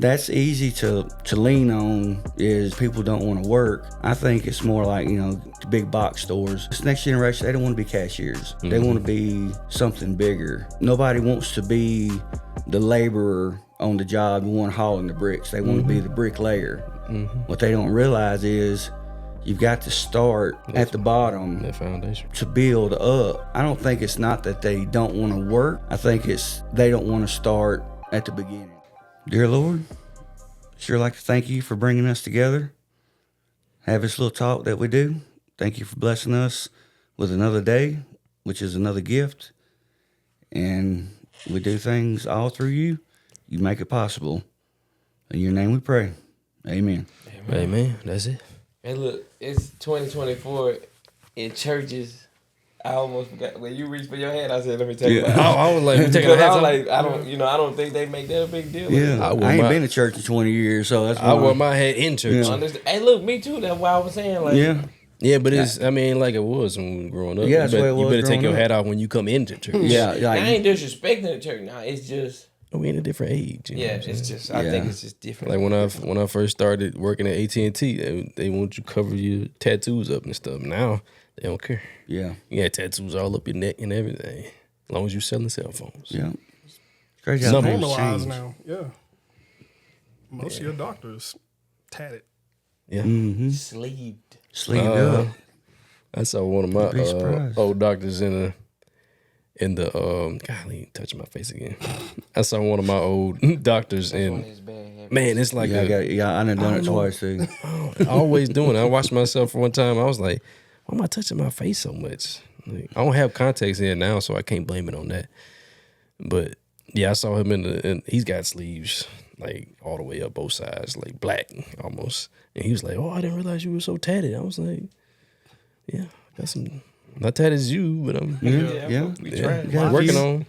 that's easy to lean on is people don't want to work. I think it's more like, the big box stores. This next generation, they don't want to be cashiers. They want to be something bigger. Nobody wants to be the laborer on the job, the one hauling the bricks. They want to be the bricklayer. What they don't realize is you've got to start at the bottom, that foundation, to build up. I don't think it's not that they don't want to work. I think it's they don't want to start at the beginning. Dear Lord, sure like to thank you for bringing us together, have this little talk that we do. Thank you for blessing us with another day, which is another gift. And we do things all through you. You make it possible. In your name we pray. Amen. Amen. That's it. And look, it's 2024 in churches. I almost forgot when you reached for your hand. I said, "Let me take it." I was like, taking I was like, I don't think they make that a big deal. Yeah, I ain't been to church in 20 years, so that's why I wore my head in church. Yeah. Hey, look, me too. That's why I was saying, like, yeah, but it's, I mean, like it was when we were growing up. Yeah, that's the way it was. You better take your growing hat off when you come into church. Yeah, I ain't disrespecting the church now. It's just, we in a different age. You know what I'm it's saying? just. I think it's just different. Like when I first started working at AT&T, they want you to cover your tattoos up and stuff. Now they don't care. Yeah, You got tattoos all up your neck and everything, as long as you're selling cell phones. yeah. Crazy Some how things Normalized change. now. Yeah. Most of your doctors tatted. Yeah. Sleeved. Sleeved up. I saw one of You'd be my surprised. old doctors in the golly, touching my face again. I saw one of my old doctors in. Man, it's like I done done it twice too. always doing it. I watched myself for one time. I was like, why am I touching my face so much? Like, I don't have contacts in now, so I can't blame it on that. But yeah, I saw him and he's got sleeves like all the way up both sides, like black almost. And he was like, "Oh, I didn't realize you were so tatted." I was like, "Yeah, I got some." Not tatted as you, but I'm Yeah. working on.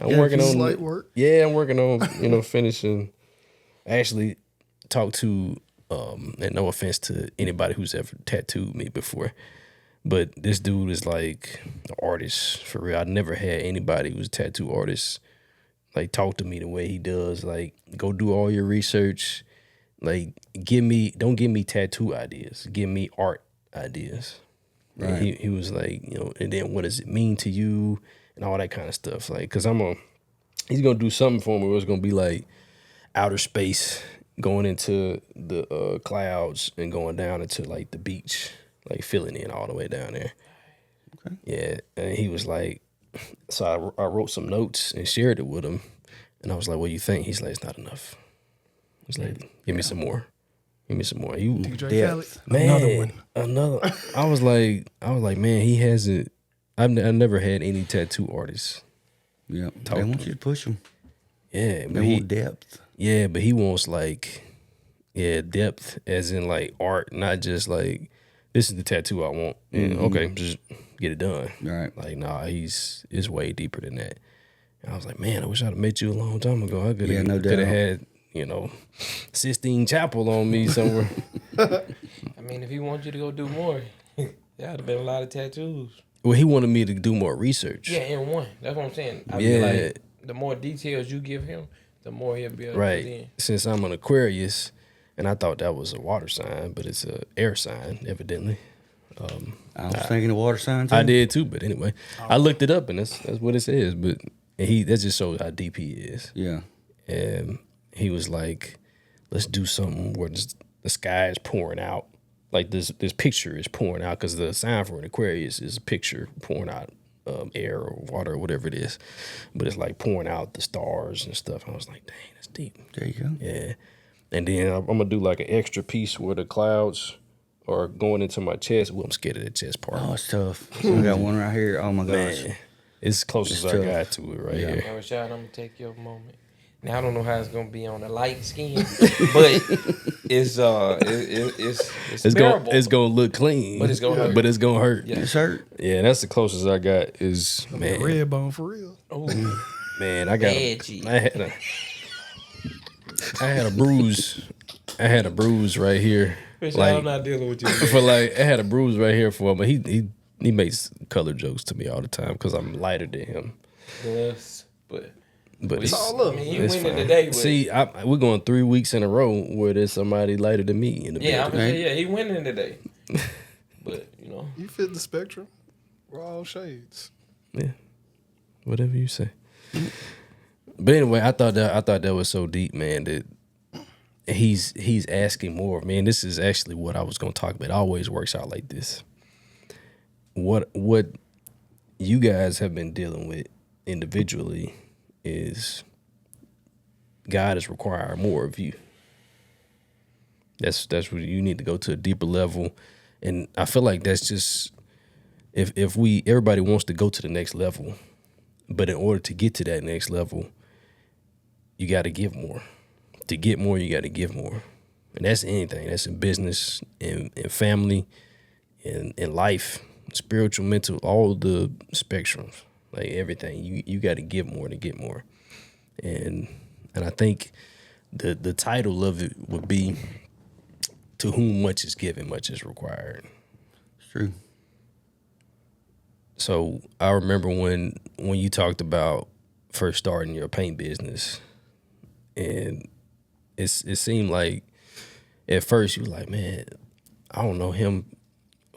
I'm working on Slight work. Yeah, I'm working on finishing. I actually talked to and no offense to anybody who's ever tattooed me before, but this dude is like an artist for real. I never had anybody who's a tattoo artist like talk to me the way he does. Like, go do all your research. Like, don't give me tattoo ideas. Give me art ideas. Right. And he was like, and then what does it mean to you and all that kind of stuff. Like, cause he's gonna do something for me where it's gonna be like outer space going into the clouds and going down into like the beach, like filling in all the way down there. Okay. Yeah, and he was like, so I wrote some notes and shared it with him, and I was like, "What do you think?" He's like, "It's not enough." He's like, "Give me some more. Give me some more." You DJ Khaled. man, another. I was like, man, he hasn't. I've never had any tattoo artists. Yeah, they want you to push them. Yeah, but They want depth. Yeah, but he wants like, depth as in like art, not just like, this is the tattoo I want. And okay, just get it done. Right. Like, nah, it's way deeper than that. And I was like, man, I wish I'd have met you a long time ago. I could have had, Sistine Chapel on me somewhere. I mean, if he wanted you to go do more, that would have been a lot of tattoos. Well, he wanted me to do more research. Yeah, in one. That's what I'm saying. I feel like the more details you give him, the more he'll be able to put in. Since I'm an Aquarius, and I thought that was a water sign, but it's a air sign, evidently. I was thinking the water sign too. I did too, but anyway, I looked it up and that's what it says. But that just shows how deep he is. Yeah. And he was like, "Let's do something where the sky is pouring out, like this picture is pouring out, because the sign for an Aquarius is a picture pouring out air or water or whatever it is, but it's like pouring out the stars and stuff." I was like, "Dang, that's deep." There you go. Yeah, and then I'm gonna do like an extra piece where the clouds are going into my chest. Well, I'm scared of the chest part. Oh, it's tough. So I got one right here. Oh my gosh. Man, it's close as I got to it right here. Now, Rashad, I'm going to take your moment. Now, I don't know how it's going to be on the light skin, but it's bearable. It's gonna look clean, But it's gonna hurt. But it's gonna hurt. Yeah. It's hurt. Yeah, that's the closest I got. Is man, Red bone for real. Oh, man, I edgy. I had a bruise. I had a bruise right here. Rashad, Like, I'm not dealing with you. for like, I had a bruise right here for him. But he makes color jokes to me all the time because I'm lighter than him. Yes, but But It's all up. I mean, you it's winning fine. today. But See, we're going 3 weeks in a row where there's somebody lighter than me in the yeah, I'm building. gonna say, yeah, he winning today. But You fit the spectrum. We're all shades. Yeah, whatever you say. But anyway, I thought that was so deep, man. That he's asking more. Man, this is actually what I was going to talk about. It always works out like this. What you guys have been dealing with individually is God is requiring more of you. That's what you need to go to a deeper level, and I feel like that's just if everybody wants to go to the next level, but in order to get to that next level, you got to give more. To get more, you got to give more, and that's anything. That's in business, in family, in life, spiritual, mental, all the spectrums, like everything. You got to give more to get more, and I think the title of it would be, "To whom much is given, much is required." It's true. So I remember when you talked about first starting your paint business, and it seemed like at first you were like, man, I don't know him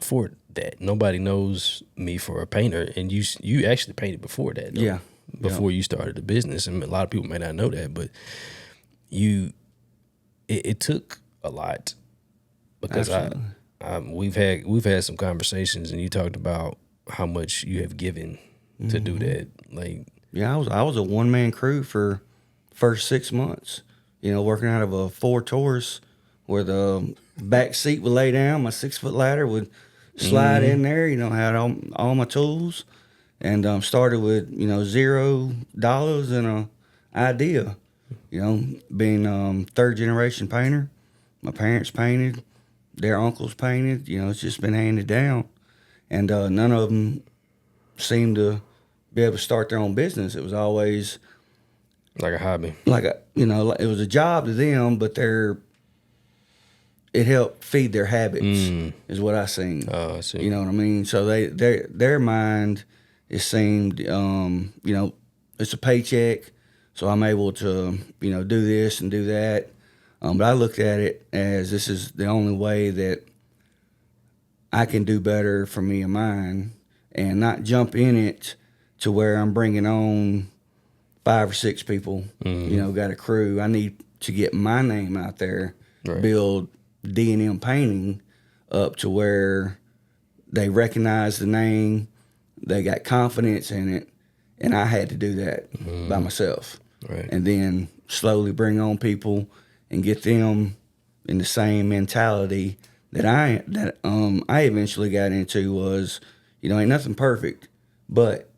for that. Nobody knows me for a painter, and you actually painted before that, though. Yeah. Before you started the business, and a lot of people may not know that, but it took a lot because we've had some conversations, and you talked about how much you have given to do that. Like, Yeah, I was a one man crew for first 6 months. Working out of a Ford Taurus where the back seat would lay down, my 6-foot ladder would slide in there. Had all my tools, and started with $0 and a idea. Being third generation painter, my parents painted, their uncles painted. It's just been handed down, and none of them seemed to be able to start their own business. It was always like a hobby. it was a job to them, but it helped feed their habits, is what I seen. I see. You know what I mean? So their mind, it seemed, it's a paycheck, so I'm able to, do this and do that. But I looked at it as this is the only way that I can do better for me and mine, and not jump in it to where I'm bringing on 5 or 6 people, got a crew. I need to get my name out there, Right. build D&M painting up to where they recognize the name, they got confidence in it, and I had to do that by myself. Right. And then slowly bring on people and get them in the same mentality that I eventually got into was, ain't nothing perfect, but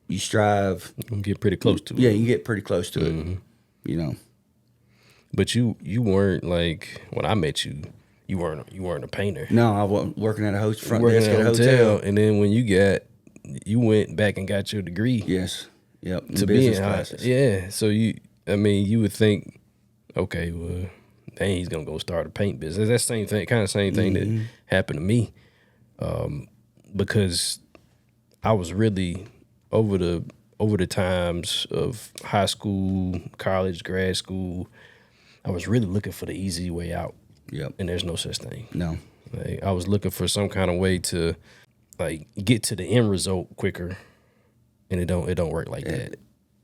you strive. You can get pretty close to it. Yeah, you get pretty close to it. But you weren't like when I met you. You weren't a painter. No, I was working at a front Working desk at at a hotel. and then when you went back and got your degree. Yes. Yep. To be in classes. Yeah. So you would think, okay, well, dang, he's gonna go start a paint business. That's the same thing that happened to me, because I was really over the times of high school, college, grad school. I was really looking for the easy way out. Yep. And there's no such thing. No. Like, I was looking for some kind of way to like get to the end result quicker, and it don't work like that.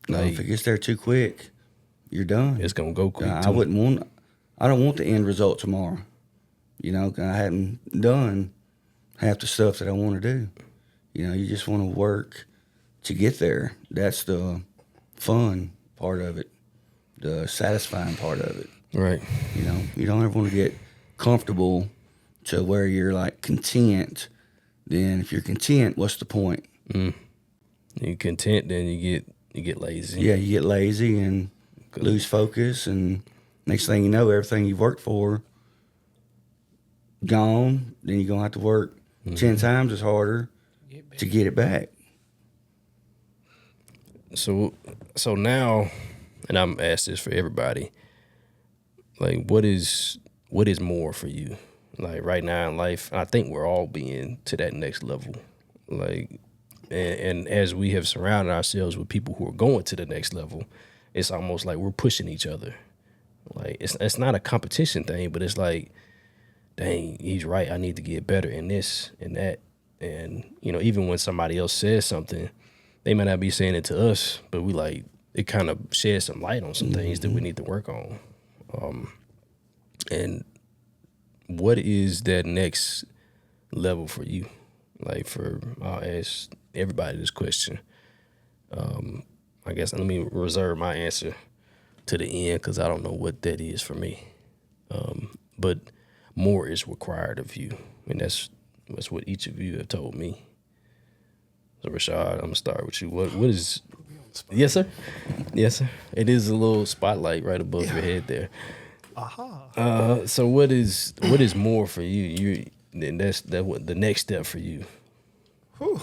No, Like, if it gets there too quick, you're done. it's gonna go quick. I too. I don't want the end result tomorrow. 'Cause I hadn't done half the stuff that I want to do. You just want to work to get there. That's the fun part of it, the satisfying part of it. Right. You don't ever want to get comfortable to where you're like content. Then if you're content, what's the point? You content, then you get lazy. Yeah, you get lazy and lose focus, and next thing you know, everything you've worked for gone. Then you're gonna have to work 10 times as harder to get it back. So now, and I'm asked this for everybody, like what is more for you? Like right now in life, I think we're all being to that next level. Like, and as we have surrounded ourselves with people who are going to the next level, it's almost like we're pushing each other. Like it's not a competition thing, but it's like, dang, he's right. I need to get better in this and that. And, even when somebody else says something, they might not be saying it to us, but we like, it kind of sheds some light on some things that we need to work on. And what is that next level for you? Like I'll ask everybody this question. I guess let me reserve my answer to the end because I don't know what that is for me. But more is required of you. And that's what each of you have told me. So Rashad, I'm gonna start with you. What is? Yes, sir. Yes, sir. It is a little spotlight right above your head there. Aha. So what is more for you? That's what the next step for you. Whew.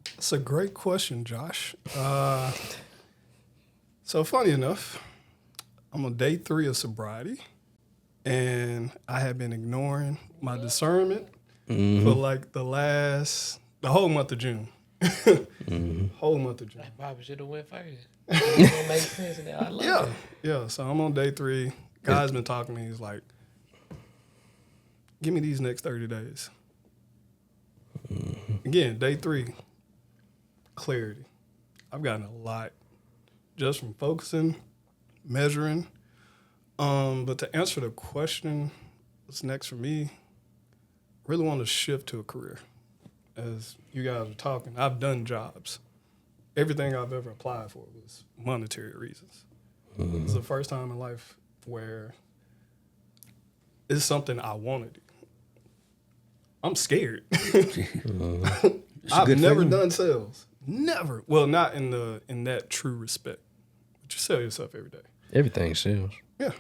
That's a great question, Josh. So funny enough, I'm on day 3 of sobriety, and I had been ignoring my discernment for like the whole month of June. Whole month of June. That probably should have went first. It don't make sense now. I love it. Yeah. So I'm on day 3. Guy's been talking to me. He's like, give me these next 30 days. Again, day 3, clarity. I've gotten a lot just from focusing, measuring. But to answer the question, what's next for me, really want to shift to a career. As you guys are talking, I've done jobs. Everything I've ever applied for was monetary reasons. It's the first time in life where it's something I want to do. I'm scared. I've never done sales. Never. Well, not in that true respect. But you sell yourself every day. Everything sells. Yeah.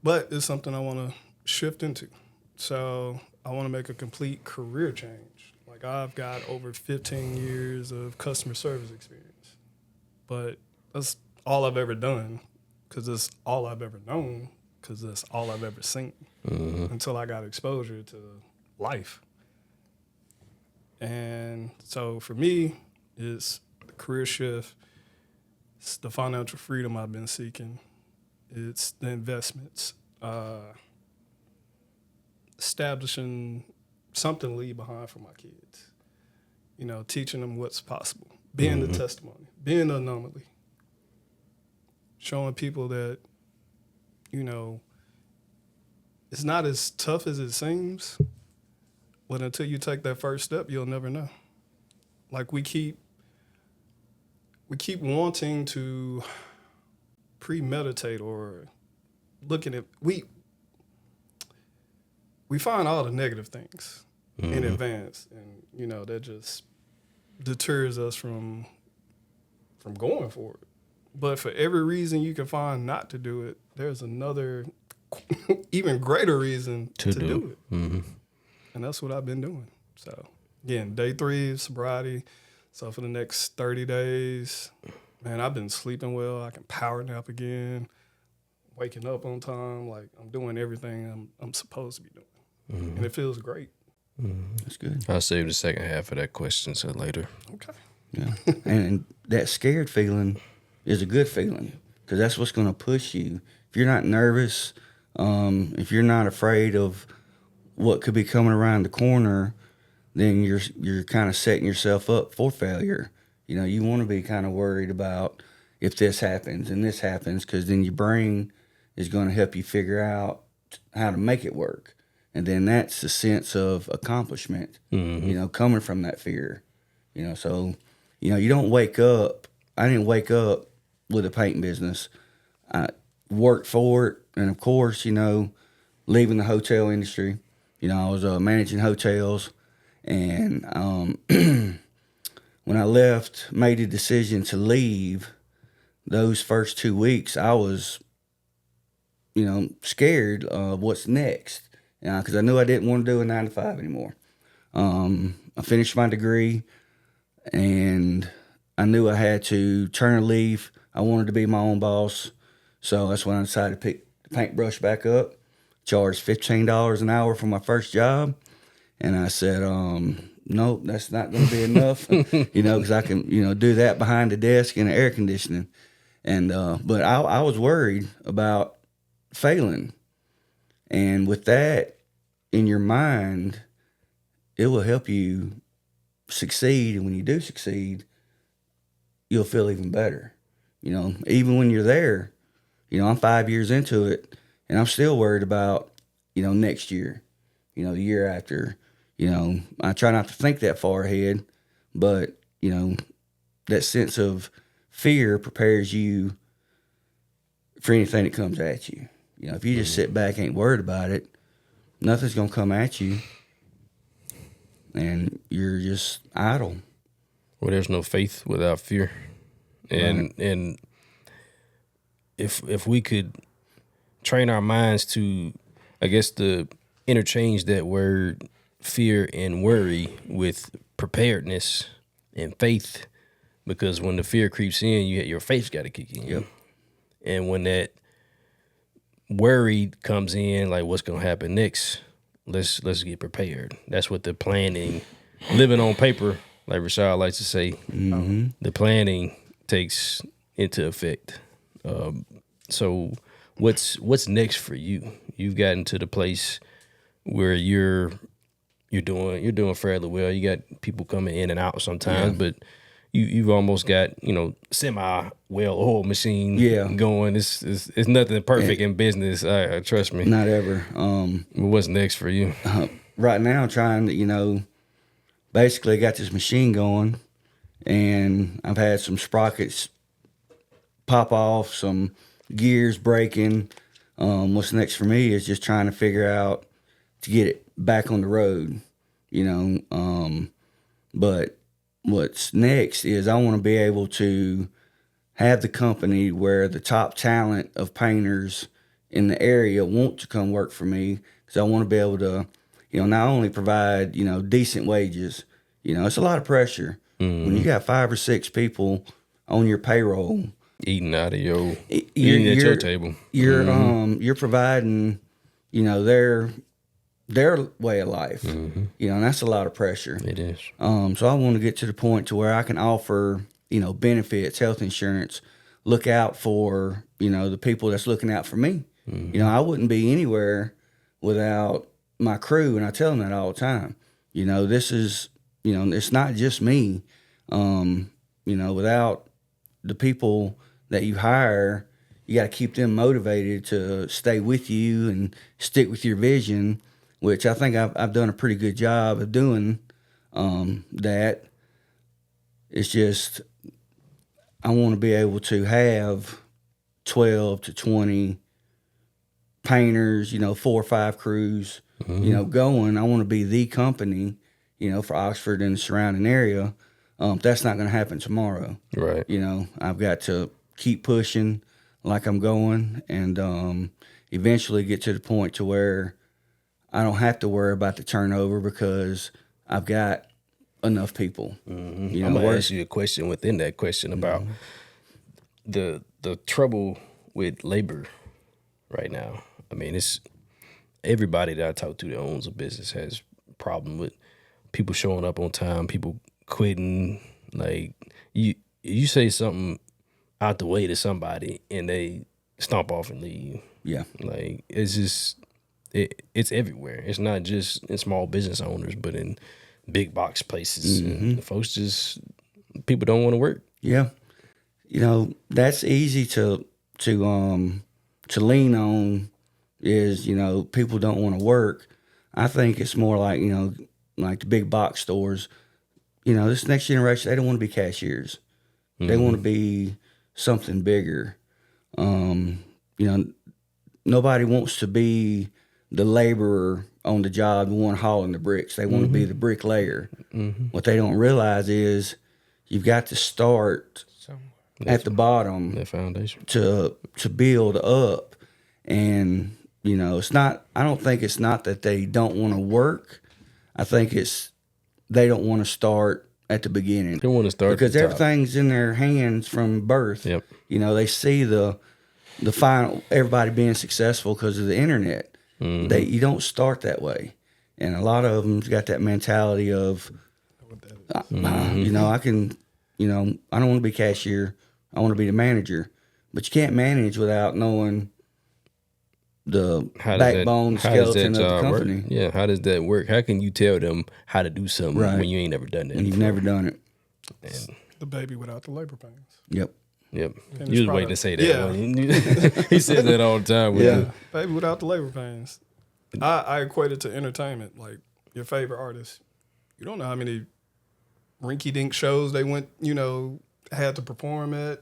But it's something I want to shift into. So I want to make a complete career change. Like I've got over 15 years of customer service experience. But that's all I've ever done because that's all I've ever known because that's all I've ever seen until I got exposure to life. And so for me, it's the career shift. It's the financial freedom I've been seeking. It's the investments. Establishing something to leave behind for my kids. Teaching them what's possible. Being the testimony. Being the anomaly. Showing people that, it's not as tough as it seems. But until you take that first step, you'll never know. Like we keep wanting to premeditate or looking at we find all the negative things in advance, and that just deters us from going for it. But for every reason you can find not to do it, there's another even greater reason to do it. And that's what I've been doing. So, again, day 3 of sobriety. So for the next 30 days, man, I've been sleeping well. I can power nap again, waking up on time. Like, I'm doing everything I'm supposed to be doing. And it feels great. That's good. I'll save the second half of that question till later. Okay. Yeah. And that scared feeling is a good feeling because that's what's going to push you. If you're not nervous, if you're not afraid of what could be coming around the corner, then you're kind of setting yourself up for failure. You want to be kind of worried about if this happens and this happens because then your brain is going to help you figure out how to make it work. And then that's the sense of accomplishment, coming from that fear. So, you don't wake up. I didn't wake up with a painting business. I worked for it. And, of course, leaving the hotel industry, I was managing hotels. And when I left, made a decision to leave, those first 2 weeks, I was, scared of what's next. Because I knew I didn't want to do a 9-to-5 anymore. I finished my degree, and I knew I had to turn a leaf. I wanted to be my own boss. So that's when I decided to pick the paintbrush back up, charged $15 an hour for my first job. And I said, nope, that's not going to be enough, because I can, do that behind the desk in the air conditioning. And but I was worried about failing, and with that in your mind, it will help you succeed. And when you do succeed, you'll feel even better. Even when you're there, I'm 5 years into it, and I'm still worried about, next year, the year after. I try not to think that far ahead, but, that sense of fear prepares you for anything that comes at you. If you just sit back, ain't worried about it, nothing's going to come at you, and you're just idle. Well, there's no faith without fear. And if we could train our minds to, I guess, to interchange that word fear and worry with preparedness and faith, because when the fear creeps in, your faith's got to kick in. Yep. And when that worry comes in, like what's gonna happen next, let's get prepared. That's what the planning, living on paper, like Rashad likes to say, the planning takes into effect. So what's next for you? You've gotten to the place where you're doing fairly well. You got people coming in and out sometimes, but you've almost got, semi well-oiled machine going. It's nothing perfect in business. Trust me. Not ever. But what's next for you? Right now, I'm trying to, basically got this machine going, and I've had some sprockets pop off, some gears breaking. What's next for me is just trying to figure out to get it back on the road, but what's next is I want to be able to have the company where the top talent of painters in the area want to come work for me, because I want to be able to, not only provide, decent wages. It's a lot of pressure when you got 5 or 6 people on your payroll Eating at your table. You're providing, their way of life, and that's a lot of pressure. It is. So I want to get to the point to where I can offer, benefits, health insurance, look out for, the people that's looking out for me. I wouldn't be anywhere without my crew, and I tell them that all the time. This is, it's not just me. Without the people that you hire, you got to keep them motivated to stay with you and stick with your vision, which I think I've done a pretty good job of doing. That it's just, I want to be able to have 12 to 20 painters, 4 or 5 crews, going. I want to be the company, for Oxford and the surrounding area. That's not going to happen tomorrow. Right. I've got to keep pushing like I'm going, and eventually get to the point to where I don't have to worry about the turnover, because I've got enough people. I'm gonna ask you a question within that question about the trouble with labor right now. I mean, it's everybody that I talk to that owns a business has a problem with people showing up on time, people quitting. Like you say something out the way to somebody and they stomp off and leave. Yeah. Like it's just it's everywhere. It's not just in small business owners, but in big box places. And folks just, people don't want to work. Yeah. That's easy to lean on, is, people don't want to work. I think it's more like, like the big box stores, this next generation, they don't want to be cashiers. They want to be something bigger. Nobody wants to be the laborer on the job, the one hauling the bricks. They want to be the bricklayer. What they don't realize is you've got to start at the bottom, that foundation, to build up. And it's not, I don't think it's not that they don't want to work. I think it's they don't want to start at the beginning. They want to start because at the top. Everything's in their hands from birth. Yep. They see the final, everybody being successful because of the internet. You don't start that way, and a lot of them's got that mentality of, I can, I don't want to be cashier. I want to be the manager. But you can't manage without knowing the How does backbone, skeleton of the job work? company. Yeah, how does that work? How can you tell them how to do something Right. when you ain't never done that? And you've before? never done it. And, The baby without the labor pains. Yep. yep. Finished You was product. waiting to say that. Yeah. One. He says that all the time. Yeah. Baby without the labor pains. I equate it to entertainment. Like your favorite artist. You don't know how many rinky-dink shows they went, had to perform at,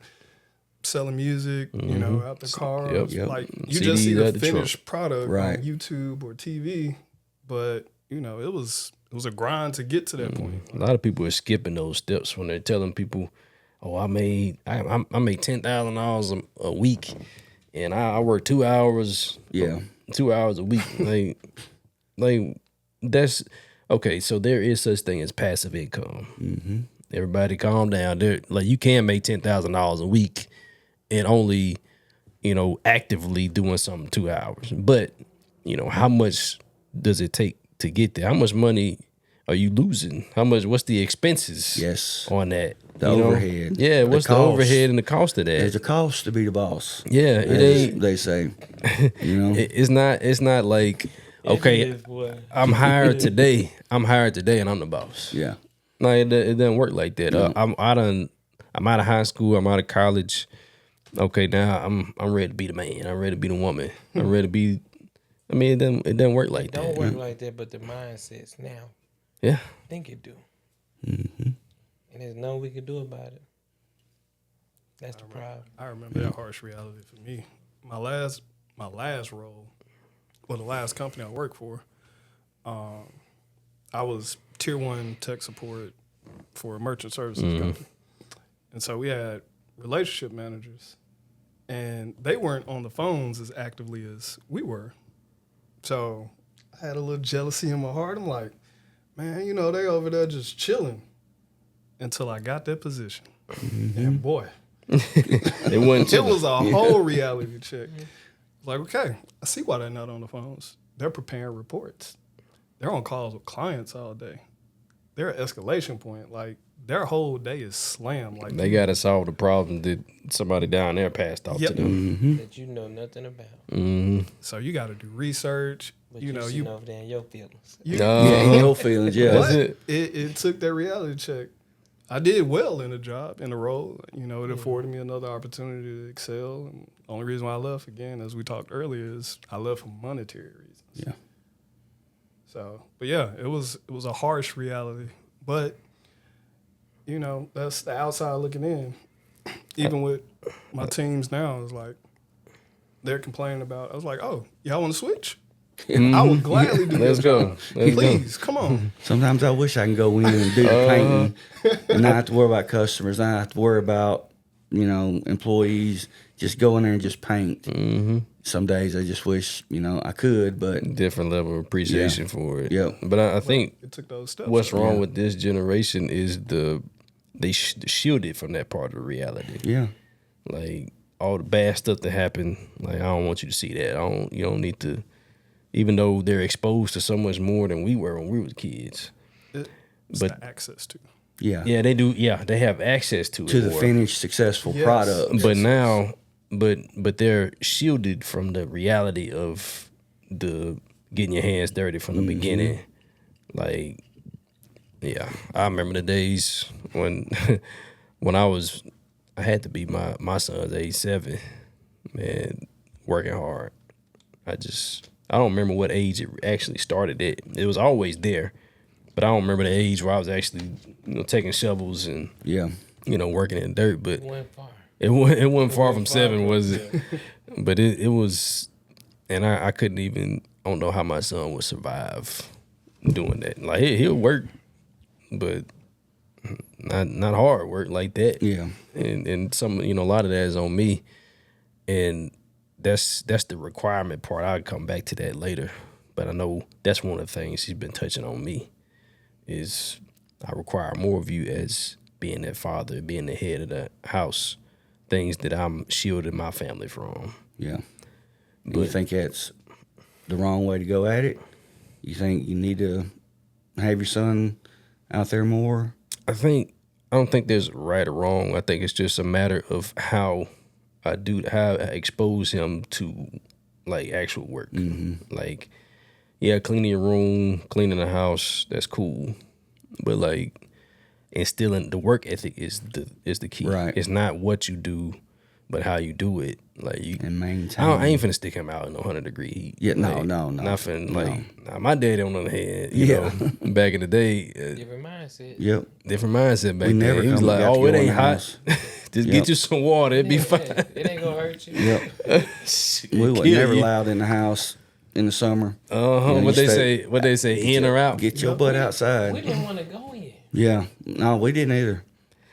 selling music, out the cars. Yep. Like you just see CDs the at the finished product Right. on YouTube or TV, but it was a grind to get to that point. A lot of people are skipping those steps when they're telling people, "Oh, I made $10,000 a week, and I work 2 hours. Yeah. 2 hours a week." like that's okay. So there is such thing as passive income. Mm-hmm. Everybody, calm down. There, like you can make $10,000 a week and only, actively doing something 2 hours. But how much does it take to get there? How much money are you losing? What's the expenses Yes. on that? The overhead. Yeah, The what's the cost. overhead and the cost of that? There's a cost to be the boss. Yeah, it As ain't. they say. It's not like, It okay, is, boy. I'm hired today, and I'm the boss. Yeah. No, it doesn't work like that. I'm out of high school. I'm out of college. Okay, now I'm ready to be the man. I'm ready to be the woman. I'm ready to be. I mean, it doesn't work like It that. don't work like that, but the mindsets now Yeah. think it do. Mm-hmm. And there's nothing we can do about it. That's the problem. I remember that harsh reality for me. My last role, or the last company I worked for, I was tier 1 tech support for a merchant services company. And so we had relationship managers, and they weren't on the phones as actively as we were. So I had a little jealousy in my heart. I'm like, man, they over there just chilling until I got that position. And boy, It wasn't. it was a whole reality check. Like, okay, I see why they're not on the phones. They're preparing reports. They're on calls with clients all day. They're at escalation point. Like, their whole day is slammed. Like, They got to solve the problem that somebody down there passed off Yep. to them. Mm-hmm. That you know nothing about. so you got to do research. But you know, sitting over there in your feelings. you Yeah, in your feelings, yeah. That's but it. it took that reality check. I did well in the job, in the role. It afforded me another opportunity to excel. And the only reason why I left, again, as we talked earlier, is I left for monetary reasons. Yeah. So, but yeah, it was a harsh reality. But, that's the outside looking in. Even with my teams now, it's like they're complaining about. I was like, oh, y'all want to switch? I would gladly do Let's this go. job. Let's go. Please, come on. Sometimes I wish I can go in and do the painting and not have to worry about customers. Not have to worry about, employees. Just go in there and just paint. Mm-hmm. Some days I just wish, I could, but Different level of appreciation for it. Yeah. But I think It took those steps. what's wrong with this generation is they shielded from that part of reality. yeah. Like all the bad stuff that happened. Like I don't want you to see that. You don't need to. Even though they're exposed to so much more than we were when we were kids. It's but- the access to. Yeah. Yeah, they do. Yeah, they have access to it. To the more. finished, successful Yes. product. But now, but they're shielded from the reality of the getting your hands dirty from the beginning. Like, yeah, I remember the days when when I had to be my son's age 7, man, working hard. I don't remember what age it actually started at. It was always there, but I don't remember the age where I was actually taking shovels and Yeah. working in dirt. But It went far. it wasn't far from far 7, from was it? But it was, and I couldn't even. I don't know how my son would survive doing that. Like he'll work, but not hard work like that. Yeah. And some a lot of that is on me, and that's the requirement part. I'll come back to that later, but I know that's one of the things he's been touching on me is I require more of you as being that father, being the head of the house, things that I'm shielding my family from. Yeah. Do you think that's the wrong way to go at it? You think you need to have your son out there more? I don't think there's right or wrong. I think it's just a matter of how I expose him to like actual work. Like, yeah, cleaning your room, cleaning the house, that's cool. But like instilling the work ethic is the key. Right. It's not what you do, but how you do it. Like you And maintain. I ain't finna stick him out in 100-degree heat. Yeah, no, Like, no. Nothing No. like now, my daddy on the other hand, you Yeah. know, back in the day, Different mindset. Yep. different mindset back We then. never He was come like, got to oh, go it in ain't the hot. house. Just Yep. get you some water, it'd be fine. It ain't gonna hurt you. Yep. We were Kill never you. allowed in the house in the summer. Uh-huh. You know, What you they say, in or out. Get your butt outside. We didn't want to go in. Yeah. No, we didn't either.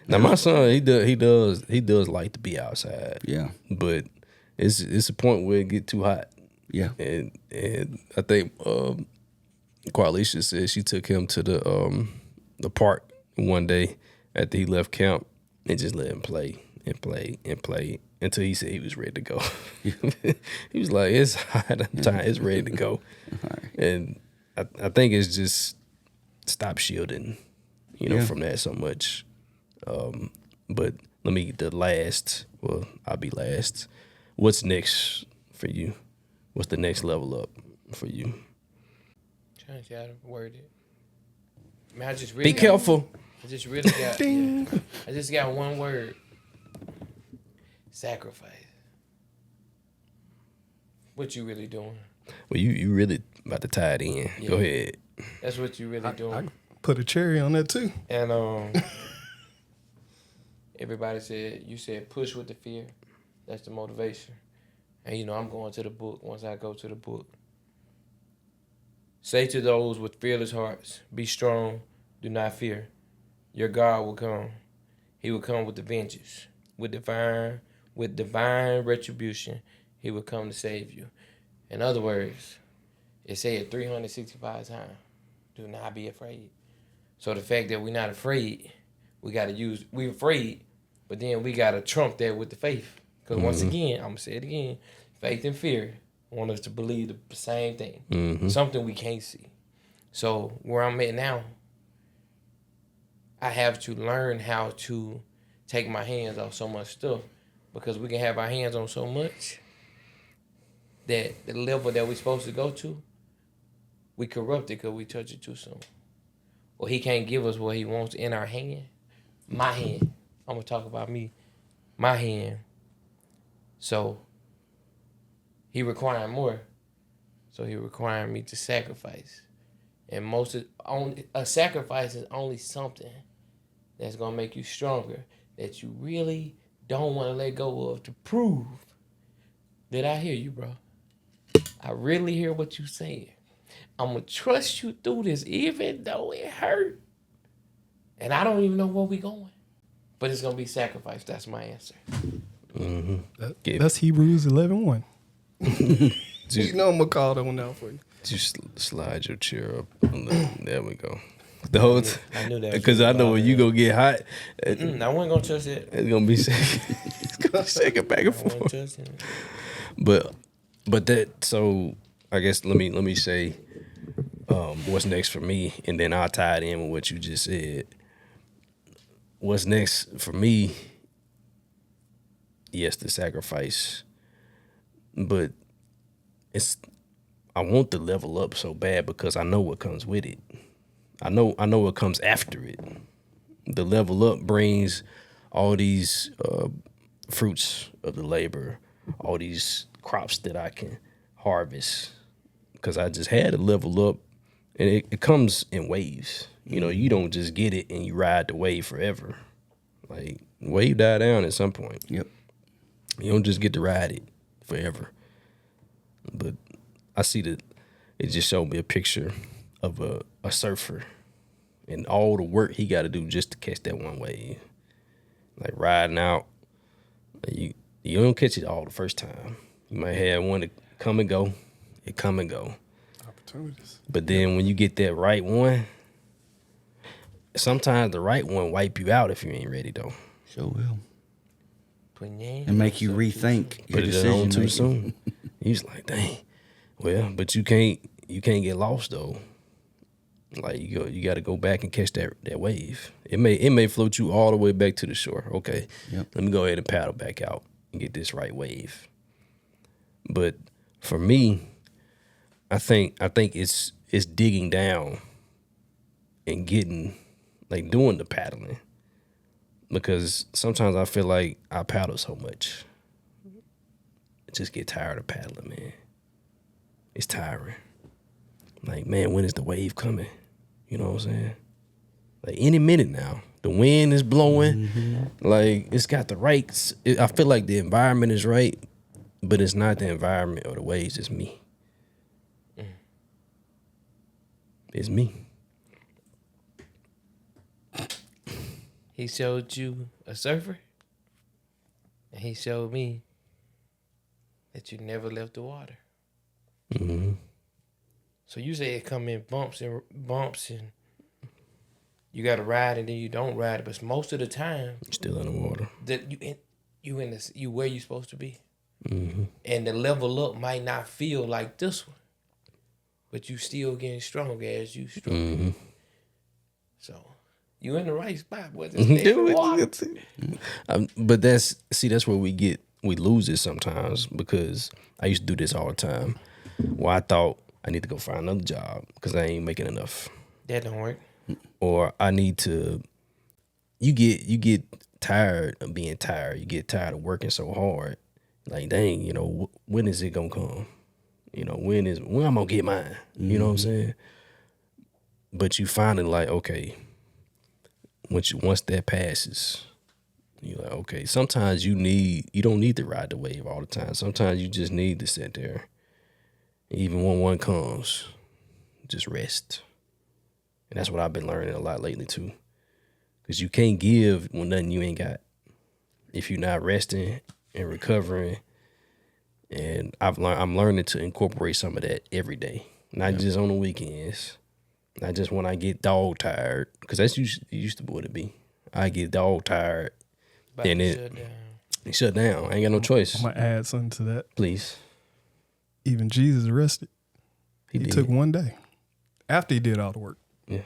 Now my son, he does like to be outside. Yeah. But it's a point where it get too hot. Yeah. And I think Qualisha said she took him to the park one day after he left camp and just let him play and play and play until he said he was ready to go. He was like, it's hot, I'm tired, it's ready to go. And I think it's just stop shielding, Yeah. from that so much. But let me get I'll be last. What's next for you? What's the next level up for you? Trying to see how to word it. I mean, I just really Be careful. I just really got. Yeah, I just got one word. Sacrifice. What you really doing? Well, you really about to tie it in. Yeah. Go ahead. That's what you really doing. I put a cherry on that too. And everybody said, you said push with the fear. That's the motivation. And I'm going to the book once I go to the book. Say to those with fearless hearts, be strong, do not fear. Your God will come. He will come with the vengeance. With divine retribution, he will come to save you. In other words, it said 365 times, do not be afraid. So the fact that we're not afraid, we're afraid, but then we got to trump that with the faith. Because once again, I'm going to say it again, faith and fear want us to believe the same thing. Something we can't see. So where I'm at now, I have to learn how to take my hands off so much stuff, because we can have our hands on so much that the level that we're supposed to go to, we corrupt it because we touch it too soon. Or he can't give us what he wants in our hand. My hand. I'm going to talk about me. My hand. So he requiring more. So he requiring me to sacrifice. And a sacrifice is only something that's going to make you stronger, that you really don't want to let go of, to prove that I hear you, bro. I really hear what you saying. I'm going to trust you through this, even though it hurt. And I don't even know where we going. But it's going to be sacrifice. That's my answer. That's Hebrews 11:1. Just, You know I'm going to call that one out for you. just slide your chair up. There we go. The whole I knew that was because I know when you go get hot, I wasn't going to touch it. it's gonna be shaking. It's gonna shake it back and I wasn't forth. touching it. But that, so I guess let me say what's next for me, and then I'll tie it in with what you just said. What's next for me? Yes, the sacrifice, but I want to level up so bad because I know what comes with it. I know what comes after it. The level up brings all these fruits of the labor, all these crops that I can harvest, because I just had to level up, and it comes in waves. You don't just get it and you ride the wave forever. Like, wave die down at some point. Yep. You don't just get to ride it forever. But I see that it just showed me a picture of a surfer and all the work he got to do just to catch that one wave. Like riding out, you don't catch it all the first time. You might have one to come and go. It come and go. Opportunities. But then when you get that right one, sometimes the right one wipe you out if you ain't ready though. Sure will. And And make you rethink your Put it decision on too making. soon. He's like, dang. Well, but you can't get lost though. Like you got to go back and catch that wave. It may float you all the way back to the shore. Okay, Yep. let me go ahead and paddle back out. and get this right wave. But for me, I think it's digging down and getting like doing the paddling, because sometimes I feel like I paddle so much, I just get tired of paddling, man. It's tiring. Like, man, when is the wave coming? You know what I'm saying? Like any minute now. The wind is blowing. Mm-hmm. Like it's got the right. I feel like the environment is right, but it's not the environment or the waves. It's me. It's me. He showed you a surfer, and he showed me that you never left the water. Mm-hmm. So you say it come in bumps and you got to ride and then you don't ride it, but most of the time you're still in the water. That you where you supposed to be, mm-hmm. and the level up might not feel like this one, but you still getting stronger as you struggle. Mm-hmm. So you in the right spot, boy. But that's where we lose it sometimes, because I used to do this all the time. Well, I thought I need to go find another job because I ain't making enough. That don't work. Or I need to. You get tired of being tired. You get tired of working so hard. Like, dang, when is it gonna come? When I'm gonna get mine? You know what I'm saying? But you find it like, okay, once that passes, you're like, okay, sometimes you don't need to ride the wave all the time. Sometimes you just need to sit there. Even when one comes, just rest. And that's what I've been learning a lot lately too. Because you can't give when nothing you ain't got. If you're not resting and recovering. And I'm learning to incorporate some of that every day. Not just on the weekends. Not just when I get dog tired. Because that's used to be what it be. I get dog tired. And it shut down. I ain't got no choice. I'm going to add something to that. Please. Even Jesus rested. He did. Took one day. After he did all the work. Yeah.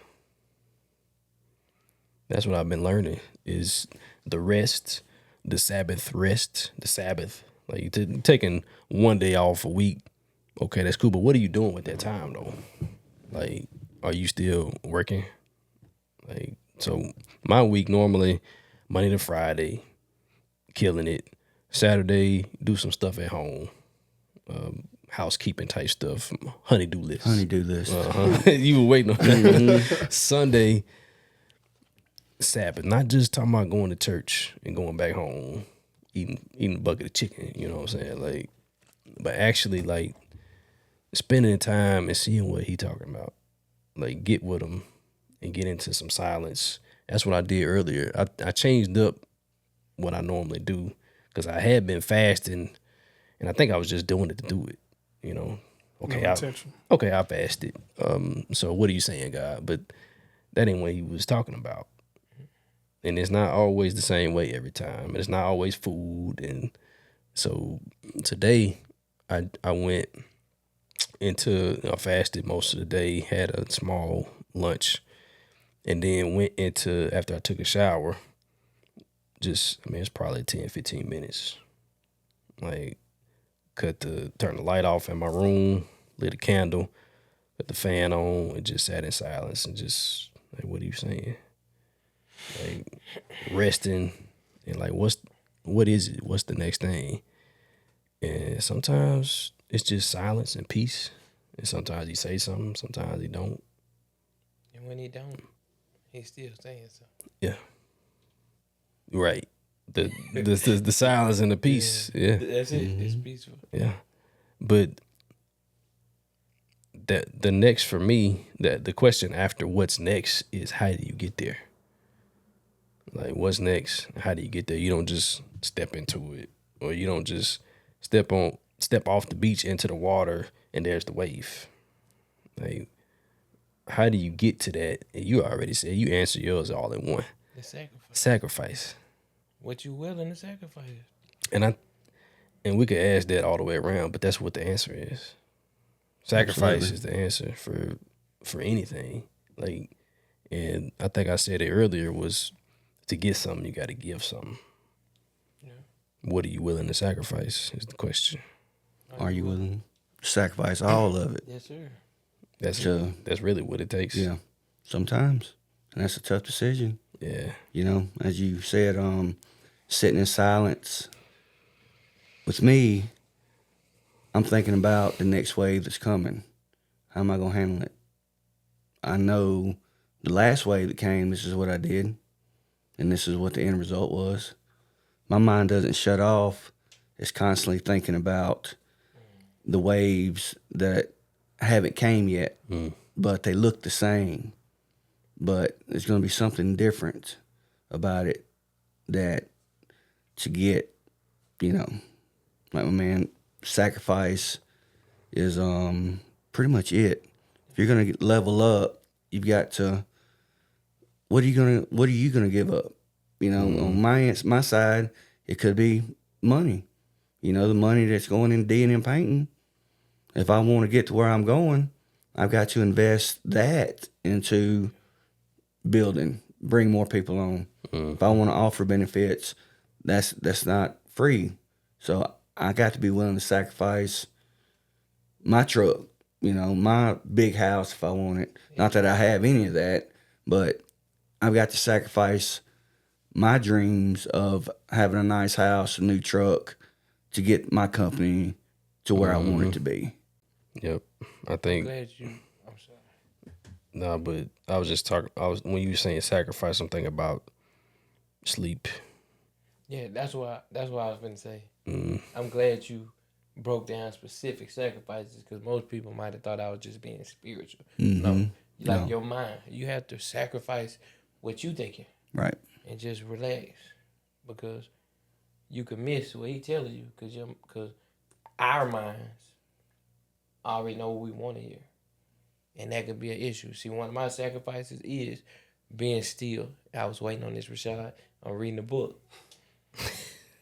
That's what I've been learning is the rest, the Sabbath rest, the Sabbath. Like taking one day off a week, okay, that's cool. But what are you doing with that time though? Like, are you still working? Like, so my week normally Monday to Friday, killing it. Saturday, do some stuff at home, housekeeping type stuff, honey-do list. You were waiting on that. Sunday, Sabbath, not just talking about going to church and going back home, eating a bucket of chicken, you know what I'm saying? Like, but actually, like, spending time and seeing what he talking about. Like, get with him and get into some silence. That's what I did earlier. I changed up what I normally do because I had been fasting, and I think I was just doing it to do it, Okay, I fasted. So what are you saying, God? But that ain't what he was talking about. And it's not always the same way every time. And it's not always food. And so today I went into, I fasted most of the day, had a small lunch, and then went into, after I took a shower, it's probably 10, 15 minutes. Like, turn the light off in my room, lit a candle, put the fan on, and just sat in silence and just, like, what are you saying? Like, resting and like, what is it? What's the next thing? And sometimes it's just silence and peace. And sometimes he say something, sometimes he don't. And when he don't, he's still saying something. Yeah. Right. The silence and the peace. Yeah. That's it. Mm-hmm. It's peaceful. Yeah. But the next for me, the question after what's next is how do you get there? Like, what's next? How do you get there? You don't just step into it, or you don't just step off the beach into the water and there's the wave. Like, how do you get to that? And you already said you answer yours all in one. The Sacrifice. What you willing to sacrifice? And we could ask that all the way around, but that's what the answer is. Sacrifice is the answer for anything. Like, and I think I said it earlier was, to get something, you got to give something. Yeah. What are you willing to sacrifice is the question. Are you willing to sacrifice all of it? Yes, sir. That's really what it takes. Yeah, sometimes, and that's a tough decision. Yeah. You know, as you said, sitting in silence. With me, I'm thinking about the next wave that's coming. How am I gonna handle it? I know the last wave that came, this is what I did, and this is what the end result was. My mind doesn't shut off. It's constantly thinking about the waves that haven't came yet, but they look the same. But there's going to be something different about it that to get, you know, like my man, sacrifice is pretty much it. If you're going to level up, you've got to, what are you gonna give up? You know, on my side, it could be money. You know, the money that's going in D&M painting. If I want to get to where I'm going, I've got to invest that into building, bring more people on. If I want to offer benefits, that's not free. So I got to be willing to sacrifice my truck, you know, my big house if I want it. Not that I have any of that, but I've got to sacrifice my dreams of having a nice house, a new truck, to get my company to where I want it to be. Yep. I think. Glad you. I'm sorry. No, but I was just talking. When you were saying sacrifice, I'm thinking about sleep. Yeah, that's what I was gonna say. I'm glad you broke down specific sacrifices because most people might have thought I was just being spiritual. No, like your mind, you have to sacrifice what you thinking, Right. and just relax because you can miss what he telling you because our minds already know what we want to hear, and that could be an issue. See, one of my sacrifices is being still. I was waiting on this, Rashad. I'm reading the book.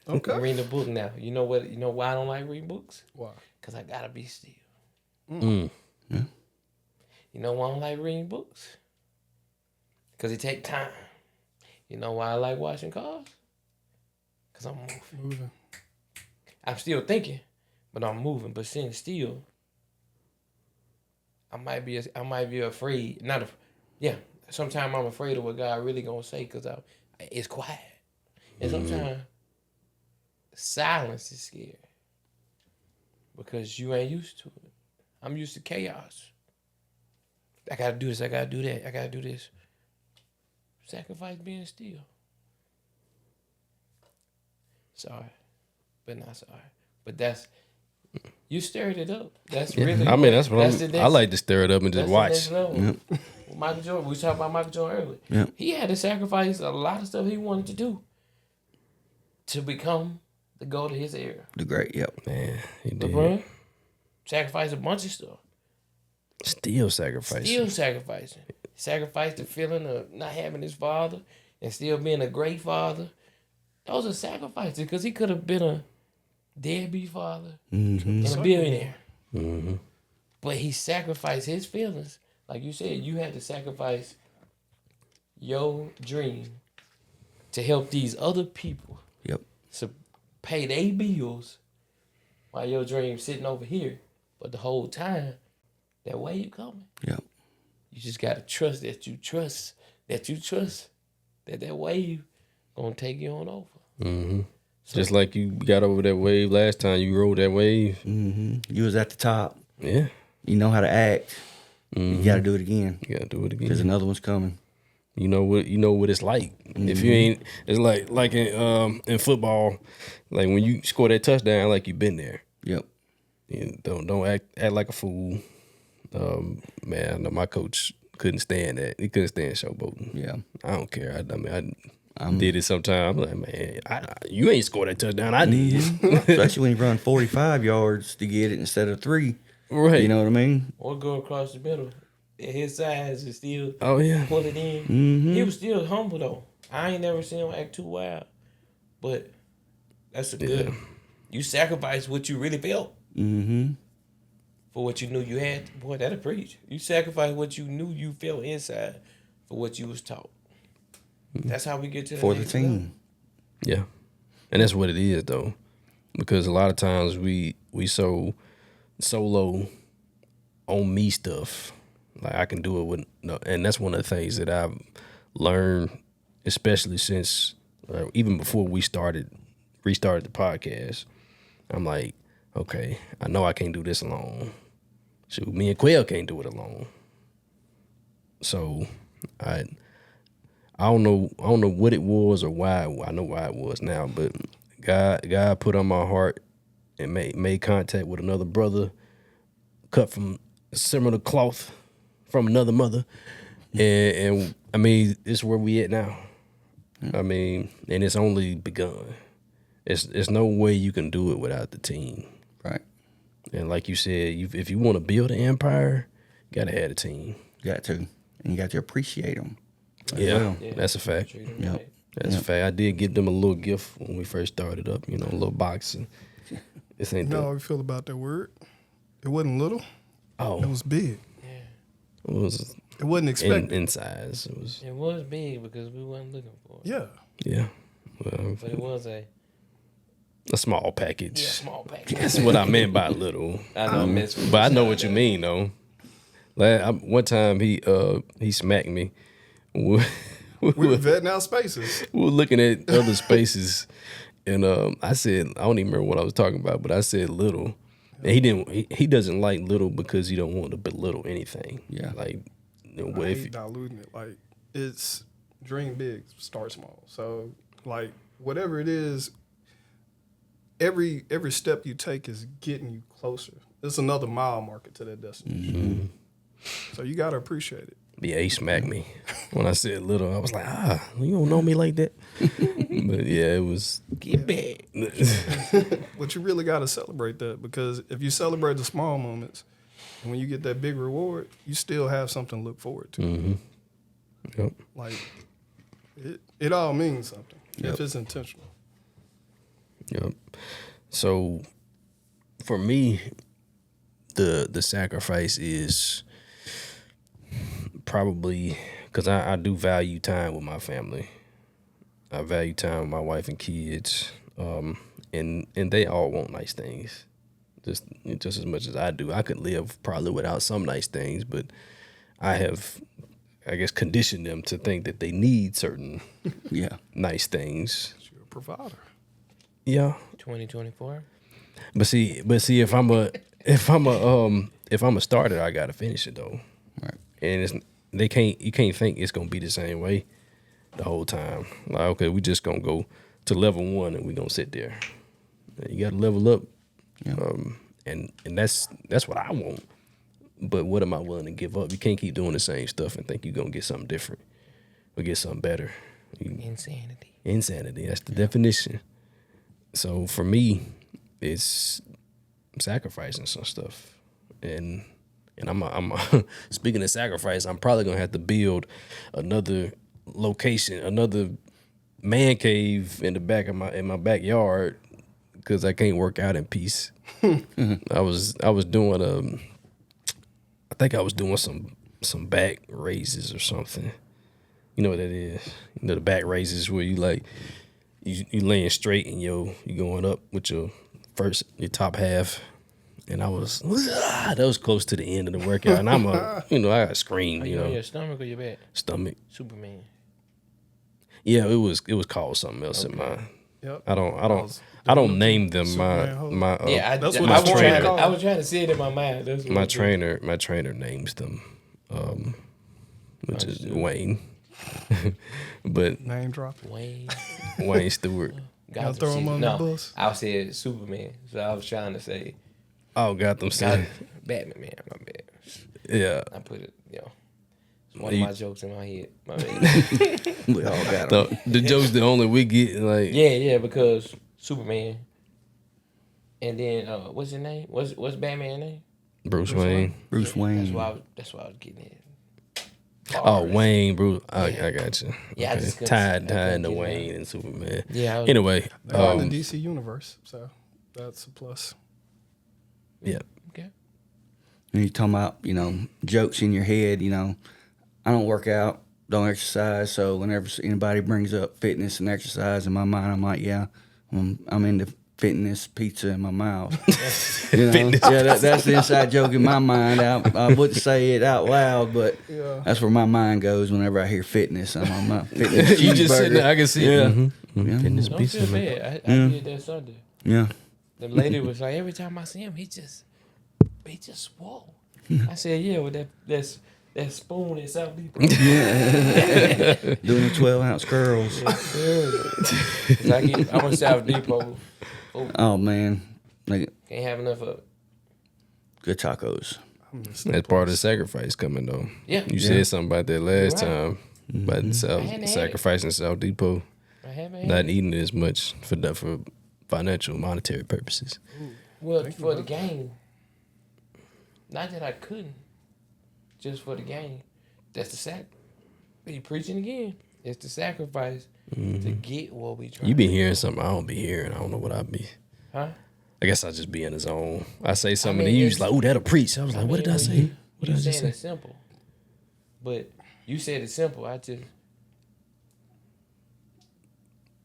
Okay. I'm reading the book now. You know what? You know why I don't like reading books? Why? Because I gotta be still. Mm. Yeah. You know why I don't like reading books? Because it take time. You know why I like washing cars? Because I'm moving. I'm still thinking, but I'm moving. But sitting still, I might be afraid. Sometimes I'm afraid of what God really gonna say because it's quiet. And sometimes silence is scary because you ain't used to it. I'm used to chaos. I gotta do this. I gotta do that. I gotta do this. Sacrifice being still. Sorry, but not sorry. But you stirred it up. That's really. I mean, that's what I like to stir it up and just watch. That's the next level. Well, Michael Jordan. We was talking about Michael Jordan earlier. Yep. He had to sacrifice a lot of stuff he wanted to do to become the GOAT of his era. The great, yep. Man, he did. LeBron sacrificed a bunch of stuff. Still sacrificing. Still sacrificing. Sacrificed the feeling of not having his father and still being a great father. Those are sacrifices because he could have been a deadbeat father and a billionaire. Mm-hmm. But he sacrificed his feelings. Like you said, you had to sacrifice your dream to help these other people Yep. to pay their bills while your dream's sitting over here. But the whole time, that wave coming. Yep. You just gotta trust that wave gonna take you on over. Mm-hmm. Just like you got over that wave last time, you rode that wave. Mm-hmm. You was at the top. Yeah. You know how to act. You got to do it again. You got to do it again. Because another one's coming. You know what it's like. If you ain't, it's like in football, like when you score that touchdown, like you've been there. Yep. You don't act like a fool. Man, I know my coach couldn't stand that. He couldn't stand showboating. Yeah. I don't care. I did it sometimes. I'm like, man, you ain't scored that touchdown. I did. Especially when you run 45 yards to get it instead of 3. Right. You know what I mean? Or go across the middle. And his size is still Oh yeah. pull it in. Mm-hmm. He was still humble though. I ain't never seen him act too wild. But that's a good. Yeah. You sacrifice what you really felt Mm-hmm. for what you knew you had. Boy, that'll preach. You sacrifice what you knew you felt inside for what you was taught. That's how we get to the For the next team. level. Yeah. And that's what it is though. Because a lot of times we so solo on me stuff. Like I can do it with no, and that's one of the things that I've learned, especially since even before we restarted the podcast. I'm like, okay, I know I can't do this alone. Shoot, me and Quail can't do it alone. So I don't know what it was or why. I know why it was now, but God put on my heart and made contact with another brother, cut from similar cloth from another mother, and I mean, it's where we at now. I mean, and it's only begun. It's no way you can do it without the team. Right. And like you said, if you want to build an empire, you got to have a team. You got to. And you got to appreciate them. Yeah, that's a fact. Yep. That's a fact. I did give them a little gift when we first started up, a little box. And this ain't You know how we feel about that word? It wasn't little. Oh. It was big. It was It wasn't expected. in size. It was big because we wasn't looking for it. Yeah. Well, But it was a small package. small package. That's what I meant by little. I know, But I know what you mean, though. One time he smacked me. We were vetting out spaces. We were looking at other spaces, and I said, I don't even remember what I was talking about, but I said little. And he doesn't like little because he don't want to belittle anything. Yeah. Like, I hate diluting it. Like, it's dream big, start small. So, like, whatever it is, every step you take is getting you closer. It's another mile marker to that destination. Mm-hmm. So you gotta appreciate it. Yeah, he smacked me. When I said little, I was like, you don't know me like that. But yeah, it was Get back. But you really gotta celebrate that, because if you celebrate the small moments, and when you get that big reward, you still have something to look forward to. Mm-hmm. Yep. Like, it all means something Yep. if it's intentional. Yep. So for me, the sacrifice is probably because I do value time with my family. I value time with my wife and kids, and they all want nice things, just as much as I do. I could live probably without some nice things, but I have, I guess, conditioned them to think that they need certain nice things. You're a provider. Yeah. 2024. But see, if I'm a starter, I gotta finish it though. Right. And you can't think it's gonna be the same way the whole time. Like, okay, we just gonna go to level 1 and we gonna sit there. You gotta level up. Yeah. And that's what I want. But what am I willing to give up? You can't keep doing the same stuff and think you're gonna get something different or get something better. Insanity. That's the definition. So for me, it's sacrificing some stuff, and I'm speaking of sacrifice, I'm probably gonna have to build another location, another man cave in the back of my backyard, because I can't work out in peace. I was doing I think I was doing some back raises or something. You know what that is? You know, the back raises where you like you laying straight and you going up with your top half. And I was that was close to the end of the workout, and I'm I got screamed. Are you on your stomach or your back? Stomach. Superman. Yeah, it was called something else in mine. Yep. I don't name them Superman my that's what my it's trainer. called. I was trying to see it in my mind. That's what My it is. trainer names them, which is Wayne, but Name drop. Wayne. Wayne Stewart. Gotta throw him under the bus. I said Superman, so I was trying to say Oh, Gotham City. Batman. Man, my bad. Yeah. I put it. It's one of my jokes in my head. My bad. We all got them. The joke's the only we get like. Yeah, because Superman. And then what's his name? What's Batman's name? Bruce Wayne. Bruce Wayne. That's why I was getting it. Oh, Wayne, Bruce. I got you. Yeah, I Okay. just couldn't- tied I couldn't to get it Wayne out. and Superman. Yeah. Anyway, They're in the DC universe, so that's a plus. yeah. Okay. And you talking about, jokes in your head, I don't work out, don't exercise. So whenever anybody brings up fitness and exercise in my mind, I'm like, yeah, I'm into fitness pizza in my mouth. Yeah, that's the inside joke in my mind. I wouldn't say it out loud, but that's where my mind goes whenever I hear fitness. I'm on my fitness You just sitting there, I can see. Yeah. Yeah. Fitness Don't pizza. feel bad. I did that Sunday. Yeah. The lady was like, every time I see him, he just swole. I said, yeah, with that spoon in South Depot. Doing the 12-ounce curls. I'm in South Depot. Oh, man. Like, Can't have enough of it. good tacos. That's part of the sacrifice coming though. Yeah. You said something about that last You're time about hadn't had sacrificing South Depot, I haven't not had it. eating as much for financial monetary purposes. Well, for the game. Not that I couldn't. Just for the game. That's the sac. You preaching again. It's the sacrifice to get what we try. You be hearing something I don't be hearing. I don't know what I be. Huh? I guess I just be in the zone. I say something mean, and you it's- was like, "Ooh, that'll preach." I was like, "What did I say? What You did I just saying say?" it's simple. But you said it's simple. I just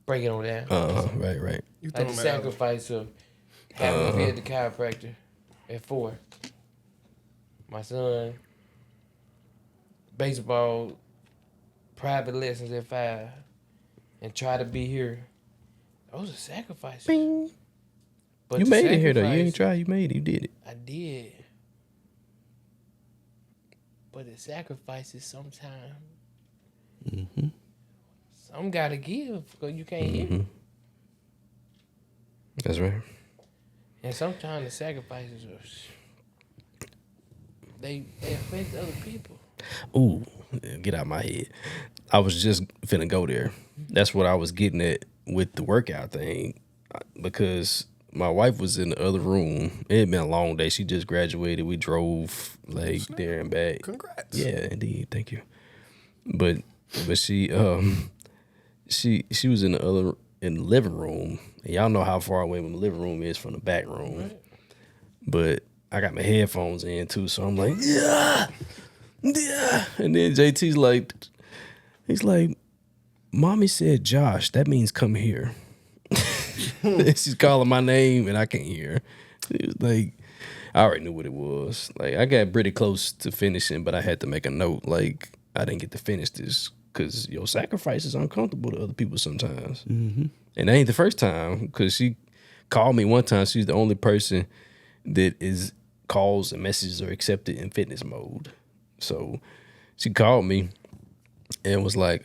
break it on down. Right. You Like throw the them out. sacrifice of having to be at the chiropractor at 4. My son, baseball, private lessons at 5, and try to be here. Those are sacrifices. Bing. But You the made it here though. You sacrifice- ain't tried. You made it. You did it. I did. But the sacrifices sometimes. Some gotta give because you can't hear. That's right. And sometimes the sacrifices are they affect other people. Ooh, get out my head. I was just finna go there. That's what I was getting at with the workout thing, because my wife was in the other room. It had been a long day. She just graduated. We drove like there and back. Congrats. Yeah, indeed. Thank you. But she was in the living room. And y'all know how far away my living room is from the back room. Right. But I got my headphones in too, so I'm like, yeah. And then JT's like, he's like, "Mommy said Josh, that means come here." She's calling my name and I can't hear. It was like, I already knew what it was. Like, I got pretty close to finishing, but I had to make a note. Like, I didn't get to finish this because your sacrifice is uncomfortable to other people sometimes. And that ain't the first time, because she called me one time. She's the only person that is calls and messages are accepted in fitness mode. So she called me and was like,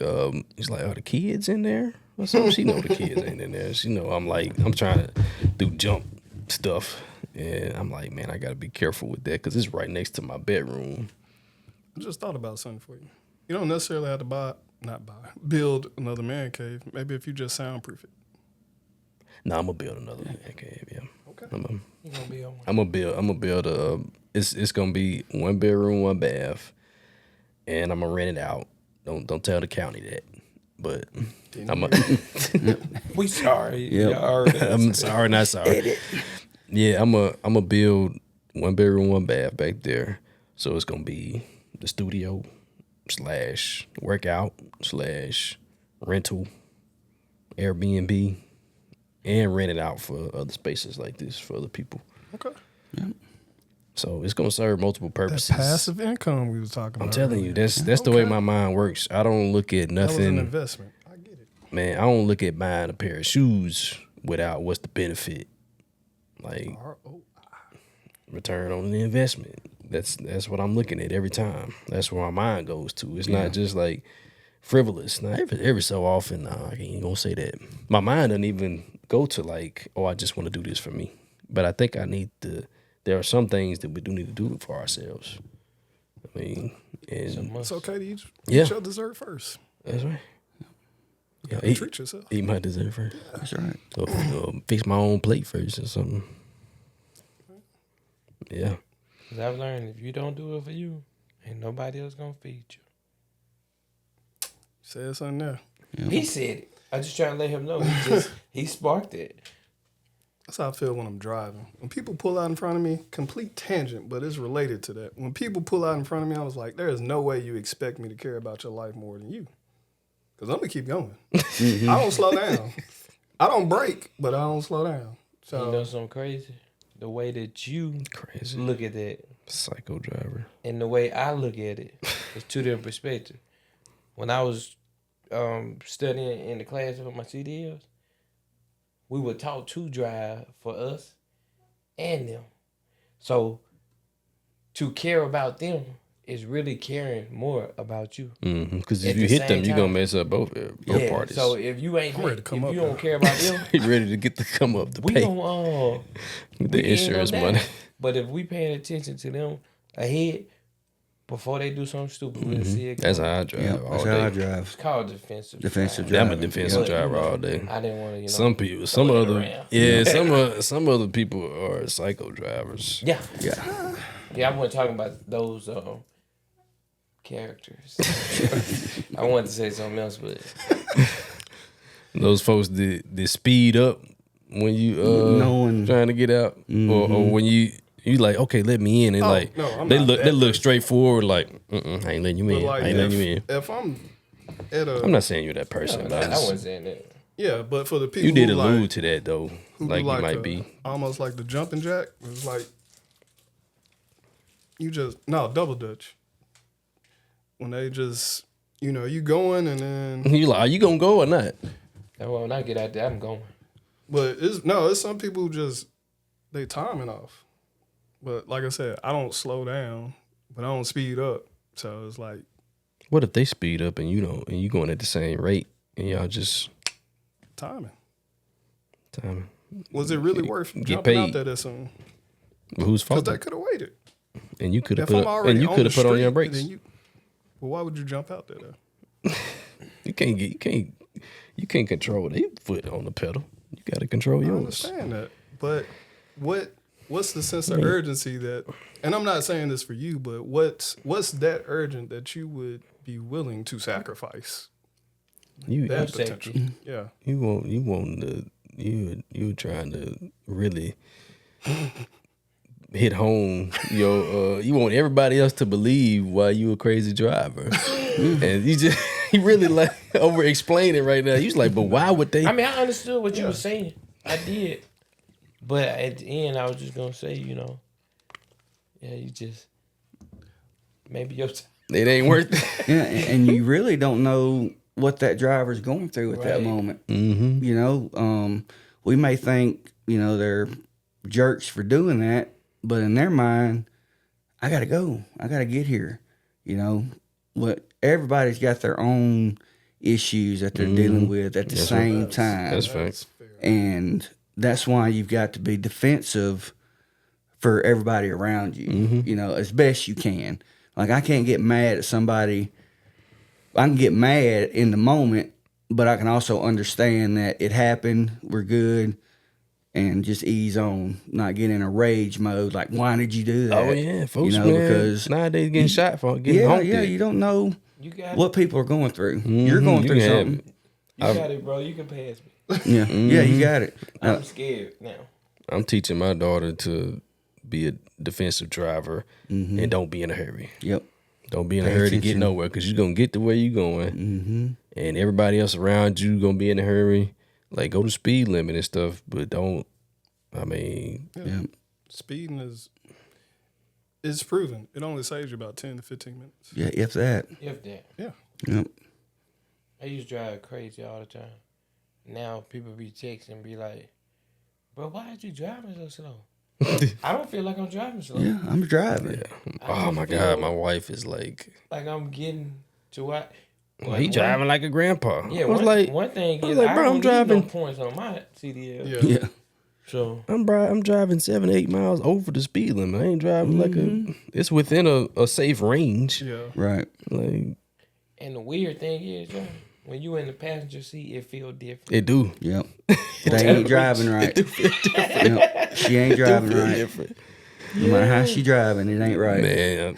he's like, "Are the kids in there?" Or something. She know the kids ain't in there. She know I'm trying to do jump stuff. And I'm like, man, I got to be careful with that because it's right next to my bedroom. I just thought about something for you. You don't necessarily have to build another man cave. Maybe if you just soundproof it. No, I'm going to build another man cave, yeah. Okay. You gonna be on one. I'm gonna build a. It's gonna be 1 bedroom, 1 bath, and I'm gonna rent it out. Don't tell the county that, but We sorry. Yep. Y'all already- I'm sorry, not sorry. Yeah, I'm a build 1 bedroom, 1 bath back there. So it's gonna be the studio / workout / rental, Airbnb, and rent it out for other spaces like this for other people. Okay. So it's gonna serve multiple That purposes. passive income we was talking about. I'm telling you, earlier. that's the way my mind works. I don't look at That was an nothing. investment. I get it. Man, I don't look at buying a pair of shoes without what's the benefit. Like return on the investment. That's what I'm looking at every time. That's where my mind goes to. It's not just like frivolous. Now every so often, I ain't gonna say that. My mind doesn't even go to like, oh, I just want to do this for me. But I think I need to. There are some things that we do need to do for ourselves. I mean, and It's okay to eat Yeah. your dessert first. that's right. Yeah, Treat yourself. eat my dessert first. That's right. Or fix my own plate first or something. Yeah. 'Cause I've learned if you don't do it for you, ain't nobody else gonna feed you. Said something there. He said it. I just trying to let him know. He sparked it. That's how I feel when I'm driving. When people pull out in front of me, complete tangent, but it's related to that. When people pull out in front of me, I was like, there is no way you expect me to care about your life more than you. Because I'm going to keep going. I don't slow down. I don't brake, but I don't slow down. So You know something crazy? The way that you Crazy. look at that Psycho driver. and the way I look at it is two different perspectives. When I was studying in the class with my CDLs, we were taught to drive for us and them. So to care about them is really caring more about you. Because At if you the hit them, same you're gonna time. mess up both parties. So if you ain't, I'm ready if to come up you there. don't care about them, you ready to get the come up to we pay don't the we insurance end up money. that. But if we paying attention to them ahead before they do something stupid, we'll see it. That's coming. how I drive Yep, all that's day. how I drive. It's called defensive. Defensive driving. I'm a driving. defensive But, driver all day. I didn't want to, Some people, some throw it other, around. yeah, some other people are psycho drivers. Yeah, Yeah. yeah. I wasn't talking about those characters. I wanted to say something else, but Those folks that speed up when you Knowing- trying to get out, or when you like, okay, let me in, and like no, I'm they not look that they look person. straightforward, like I ain't letting you but in, like I ain't letting you in. if I'm at a I'm not saying you're that person, but I wasn't saying that. yeah, but for the people you did who allude like, to that though, who like do you might be. almost like the jumping jack. It's like you just double dutch. When they just you going and then You like, are you gonna go or not? That's why when I get out there, I'm going. but it's some people who just they timing off. But like I said, I don't slow down, but I don't speed up. So it's like What if they speed up and you don't, and you going at the same rate, and y'all just timing. time? Was it really worth Get jumping out paid. there that soon? Who's Because fault? they could have waited. And you could have If I'm put already and you on could the have put on your street, brakes. then well, why would you jump out there though? You can't control their foot on the pedal. You got to control I yours. understand that, but what's the sense of urgency that? And I'm not saying this for you, but what's that urgent that you would be willing to sacrifice You that safety. potential? Yeah, you were trying to really hit home you want everybody else to believe why you a crazy driver. And you really like over explain it right now. You was like, but why would they? I mean, I understood what you were saying. I did. But at the end, I was just going to say, yeah, you just, maybe your time. It ain't worth it. Yeah, and you really don't know what that driver's going through at that Right. moment. Mm-hmm. We may think, they're jerks for doing that, but in their mind, I got to go. I got to get here. What everybody's got their own issues that they're dealing with at the same time. That's facts. And that's why you've got to be defensive for everybody around you, as best you can. Like, I can't get mad at somebody. I can get mad in the moment, but I can also understand that it happened, we're good, and just ease on, not get in a rage mode. Like, why did you do that? Oh yeah, folks, man. Because Nowadays getting shot for getting honked at. you don't know You got what people are going through. You're going You through can have something. it. You got it, bro. You can pass me. Yeah, yeah, you got it. I'm scared now. I'm teaching my daughter to be a defensive driver and don't be in a hurry. Yep. Don't be in a Pay hurry to attention. get nowhere because you're going to get to where you're going. And everybody else around you going to be in a hurry. Like, go to speed limit and stuff, but don't, Yeah. speeding is proven. It only saves you about 10 to 15 minutes. Yeah, if that. If that. Yeah. Yep. I used to drive crazy all the time. Now people be texting and be like, bro, why are you driving so slow? I don't feel like I'm driving slow. Yeah, I'm driving. Oh my God, my wife is like, Like I'm getting to what? well, he driving like a grandpa. Yeah, I was one thing I was is like, I bro, don't I'm need driving. no points on my CDL. Yeah. Yeah. So I'm driving 7-8 miles over the speed limit. I ain't driving like it's within a safe range. Yeah. Right. Like and the weird thing is, John, when you in the passenger seat, it feel different. it do. Yep. They ain't driving right. Yep. She ain't driving right. Different. No matter how she driving, it ain't right. Man,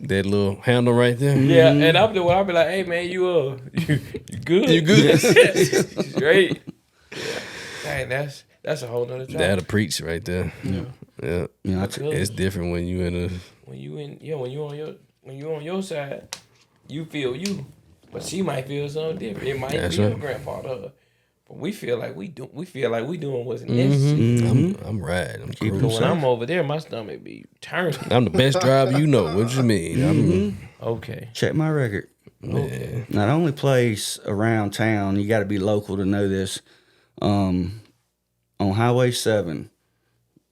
that little handle right there. Yeah, and I'm the one. I'll be like, "Hey, man, you good? You good? Great." Yeah. Dang, that's a whole nother job. That'll preach right there. Yeah. It's different when you in a when you on your side, you feel you, but she might feel something different. It might That's be right. her grandpa to her. We feel like we doing what's necessary. I'm riding. I'm it cruising. But when I'm over there, my stomach be turning. I'm the best driver you know. What you mean? Okay. Check my record. Okay. Now, the only place around town, you got to be local to know this, on Highway 7,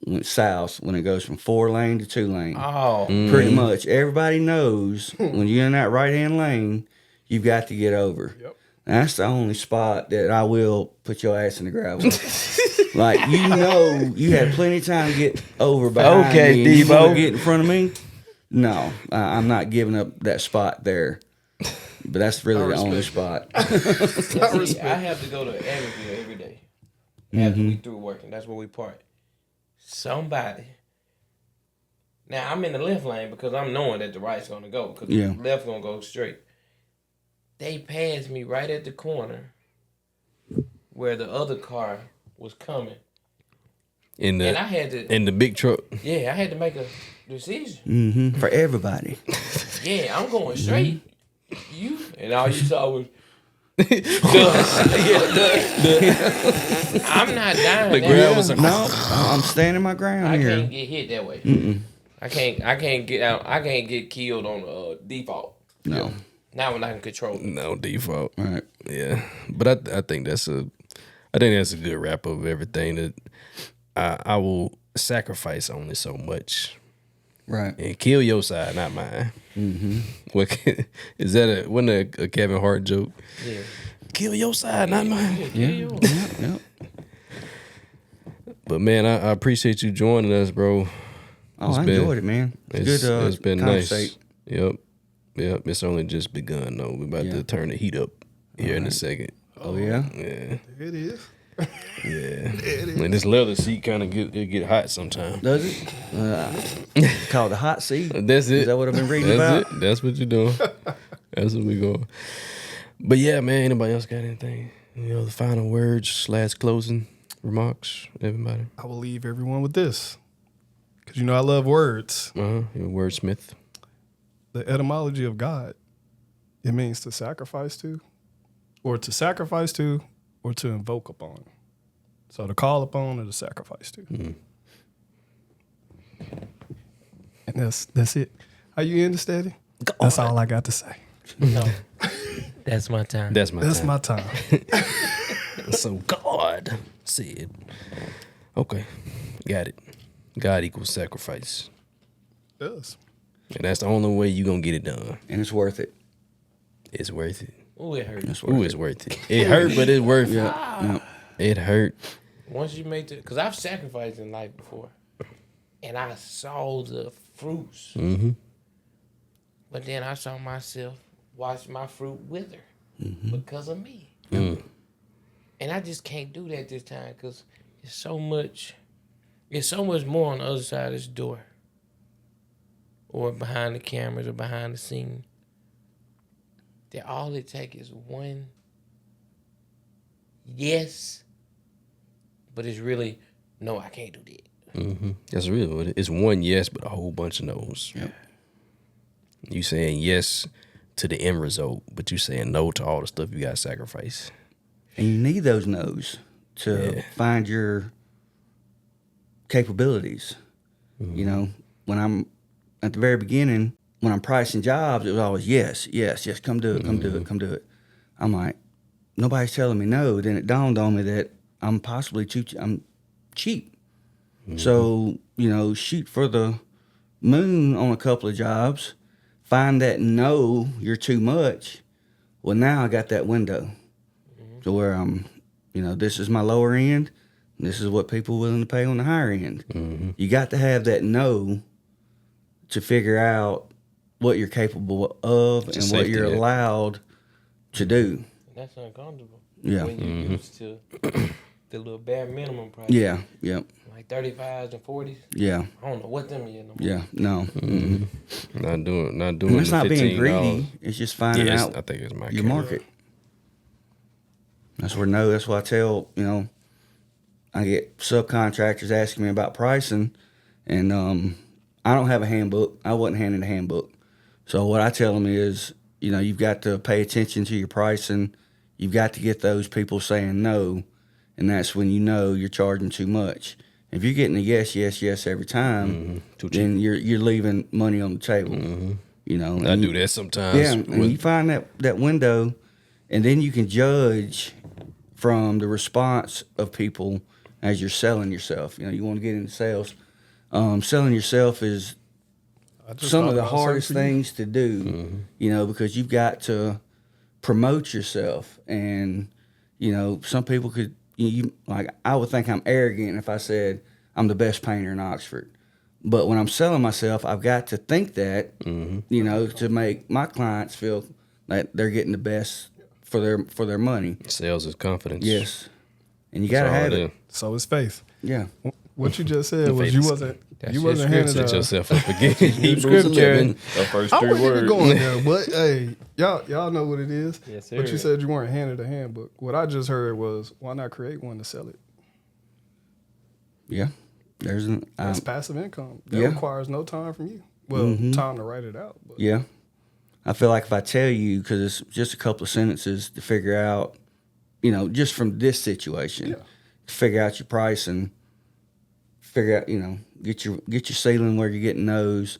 went south when it goes from 4-lane to 2-lane. Oh. Pretty much everybody knows when you're in that right-hand lane, you've got to get over. Yep. That's the only spot that I will put your ass in the gravel. Like, you had plenty of time to get over behind Okay, me. And you Debo. wanna get in front of me? No, I'm not giving up that spot there. But that's really the only spot. See, I have to go to Evansville every day after we through working. That's where we park. Somebody. Now, I'm in the left lane because I'm knowing that the right's going to go. Because Yeah. the left going to go straight. They passed me right at the corner where the other car was coming. In And I had to, the big truck. I had to make a decision. For everybody. Yeah, I'm going straight. You and all you saw was I'm not dying. The that grab way. was like, No, I'm standing my ground I here. can't get hit that way. I can't get out. I can't get killed on default. No. Not when I can control it. no default. Right. Yeah, but I think that's a good wrap up of everything. That I will sacrifice only so much Right. and kill your side, not mine. What is that? Wasn't a Kevin Hart joke? Yeah. Kill your side, not mine. Yep. But man, I appreciate you joining us, bro. Oh, I enjoyed it, man. It's good. It's been nice. conversate. Yep. It's only just begun though. We're about to turn the heat up here in a second. Oh yeah. Yeah, It is. yeah. And this leather seat kind of get hot sometimes. Does it? Called the hot seat. That's it. Is that what I've been reading That's about? it. That's what you're doing. That's what we going. But yeah, man. Anybody else got anything? The final words / closing remarks. Everybody. I will leave everyone with this. Because I love words. You're a wordsmith. The etymology of God, it means to sacrifice to, or to sacrifice to, or to invoke upon. So to call upon or to sacrifice to. And that's it. How you in, Steady? That's all I got to say. No. That's my time. That's my That's time. my time. So God said, okay, got it. God equals sacrifice. Yes. And that's the only way you're going to get it done. And it's worth it. It's worth it. Ooh, it hurt. It's worth Ooh, it. it's worth it. It hurt, but it's worth it. Yeah. It hurt. Once you make it, because I've sacrificed in life before, and I saw the fruits. But then I saw myself watch my fruit wither because of me. And I just can't do that this time because it's so much more on the other side of this door, or behind the cameras, or behind the scene. That all it takes is one yes, but it's really, no, I can't do that. That's real. It's one yes, but a whole bunch of no's. Yep. You saying yes to the end result, but you saying no to all the stuff you got to sacrifice. And you need those no's to find your capabilities. When I'm at the very beginning, when I'm pricing jobs, it was always yes, come do it, come do it, come do it. I'm like, nobody's telling me no. Then it dawned on me that I'm possibly I'm cheap. So, shoot for the moon on a couple of jobs, find that no, you're too much. Well, now I got that window to where I'm, this is my lower end. This is what people are willing to pay on the higher end. You got to have that no to figure out what you're capable of and what you're allowed to do. That's uncomfortable. Yeah. When you're used to the little bare minimum price. Yeah. Yep. Like 35s and 40s. Yeah. I don't know what them is no more. Yeah. No. Not doing. And the it's not being $15. greedy. It's just finding out I think it's my your kind. market. That's why I tell, I get subcontractors asking me about pricing, and I don't have a handbook. I wasn't handed a handbook. So what I tell them is, you've got to pay attention to your pricing. you've got to get those people saying no, and that's when you know you're charging too much. If you're getting a yes, yes, yes every time, then you're leaving money on the table. You know, I do that sometimes. Yeah, and you find that window, and then you can judge from the response of people as you're selling yourself. You know, you want to get into sales. Selling yourself is some of the hardest things to do, you know, because you've got to promote yourself. And, you know, some people could, like, I would think I'm arrogant if I said I'm the best painter in Oxford. But when I'm selling myself, I've got to think that, you know, to make my clients feel that they're getting the best for their money. Sales is confidence. Yes. And you got to have it. So it's faith. Yeah. What you just said was you wasn't handed Set yourself up again. Hebrews Hebrews 11, scripture. the first I 3 wasn't even words. going there, but hey, y'all know what it is. Yes, sir. But you said you weren't handed a handbook. What I just heard was, why not create one to sell it? Yeah. That's passive income. That Yeah. requires no time from you. Well, time to write it out. But Yeah. I feel like if I tell you, because it's just a couple of sentences to figure out, you know, just from this situation, to figure out your price and figure out, you know, get your ceiling where you're getting those,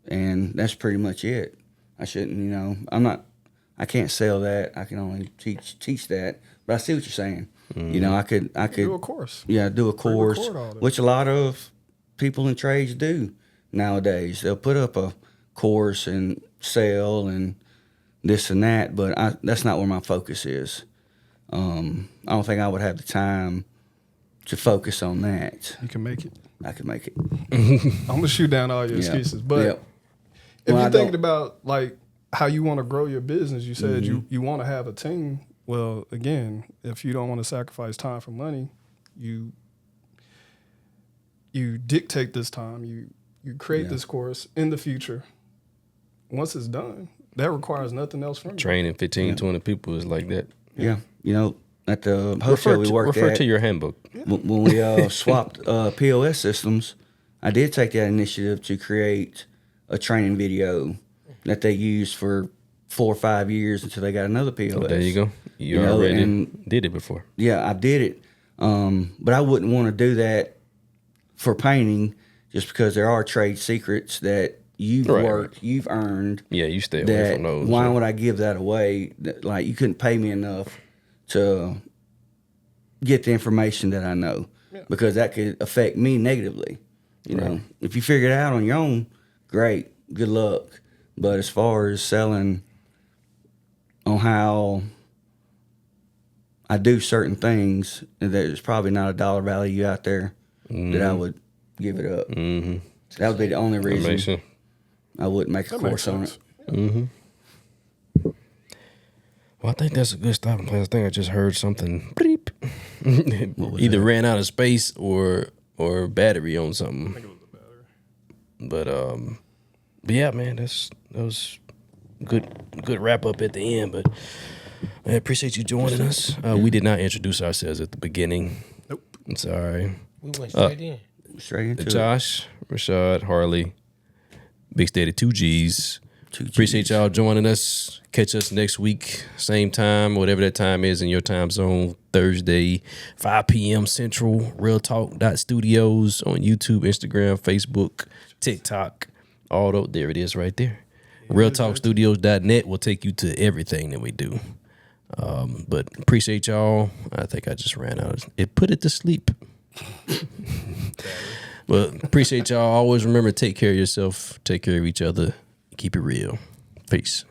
and that's pretty much it. I shouldn't, you know, I can't sell that. I can only teach that. But I see what you're saying. You know, I could do a course. Yeah, do a course, Pre-record all this. which a lot of people in trades do nowadays. They'll put up a course and sell and this and that, but that's not where my focus is. I don't think I would have the time to focus on that. You can make it. I could make it. I'm gonna shoot down all your excuses. But if you're thinking about like how you want to grow your business, you said you want to have a team. Well, again, if you don't want to sacrifice time for money, you dictate this time. You create this course in the future. Once it's done, that requires nothing else from you. Training 15, 20 people is like that. Yeah. You know, at the hotel we worked at. Refer to your handbook. When we swapped POS systems, I did take that initiative to create a training video that they used for 4 or 5 years until they got another POS. Oh, there you go. You already did it before. Yeah, I did it. But I wouldn't want to do that for painting just because there are trade secrets that you've worked, you've earned. Yeah, you stay away from those. Why would I give that away? Like, you couldn't pay me enough to get the information that I know, because that could affect me negatively. You know, if you figure it out on your own, great, good luck. But as far as selling on how I do certain things, there's probably not a dollar value out there that I would give it up. That would be the only reason I wouldn't make a course on it. Well, I think that's a good stopping place. I think I just heard something. Bleep. Either ran out of space or battery on something. I think it was the battery. But yeah, man, that was good wrap up at the end. But I appreciate you joining us. We did not introduce ourselves at the beginning. Nope. It's all right. We went straight in. Straight into Josh, Rashad, Harley, Big Steady, 2 G's. 2 Gs. Appreciate y'all joining us. Catch us next week, same time, whatever that time is in your time zone, Thursday, 5 p.m. Central, realtalk.studios on YouTube, Instagram, Facebook, TikTok. There it is right there. realtalkstudios.net will take you to everything that we do. But appreciate y'all. I think I just ran out. It put it to sleep. But appreciate y'all. Always remember, take care of yourself, take care of each other, keep it real. Peace.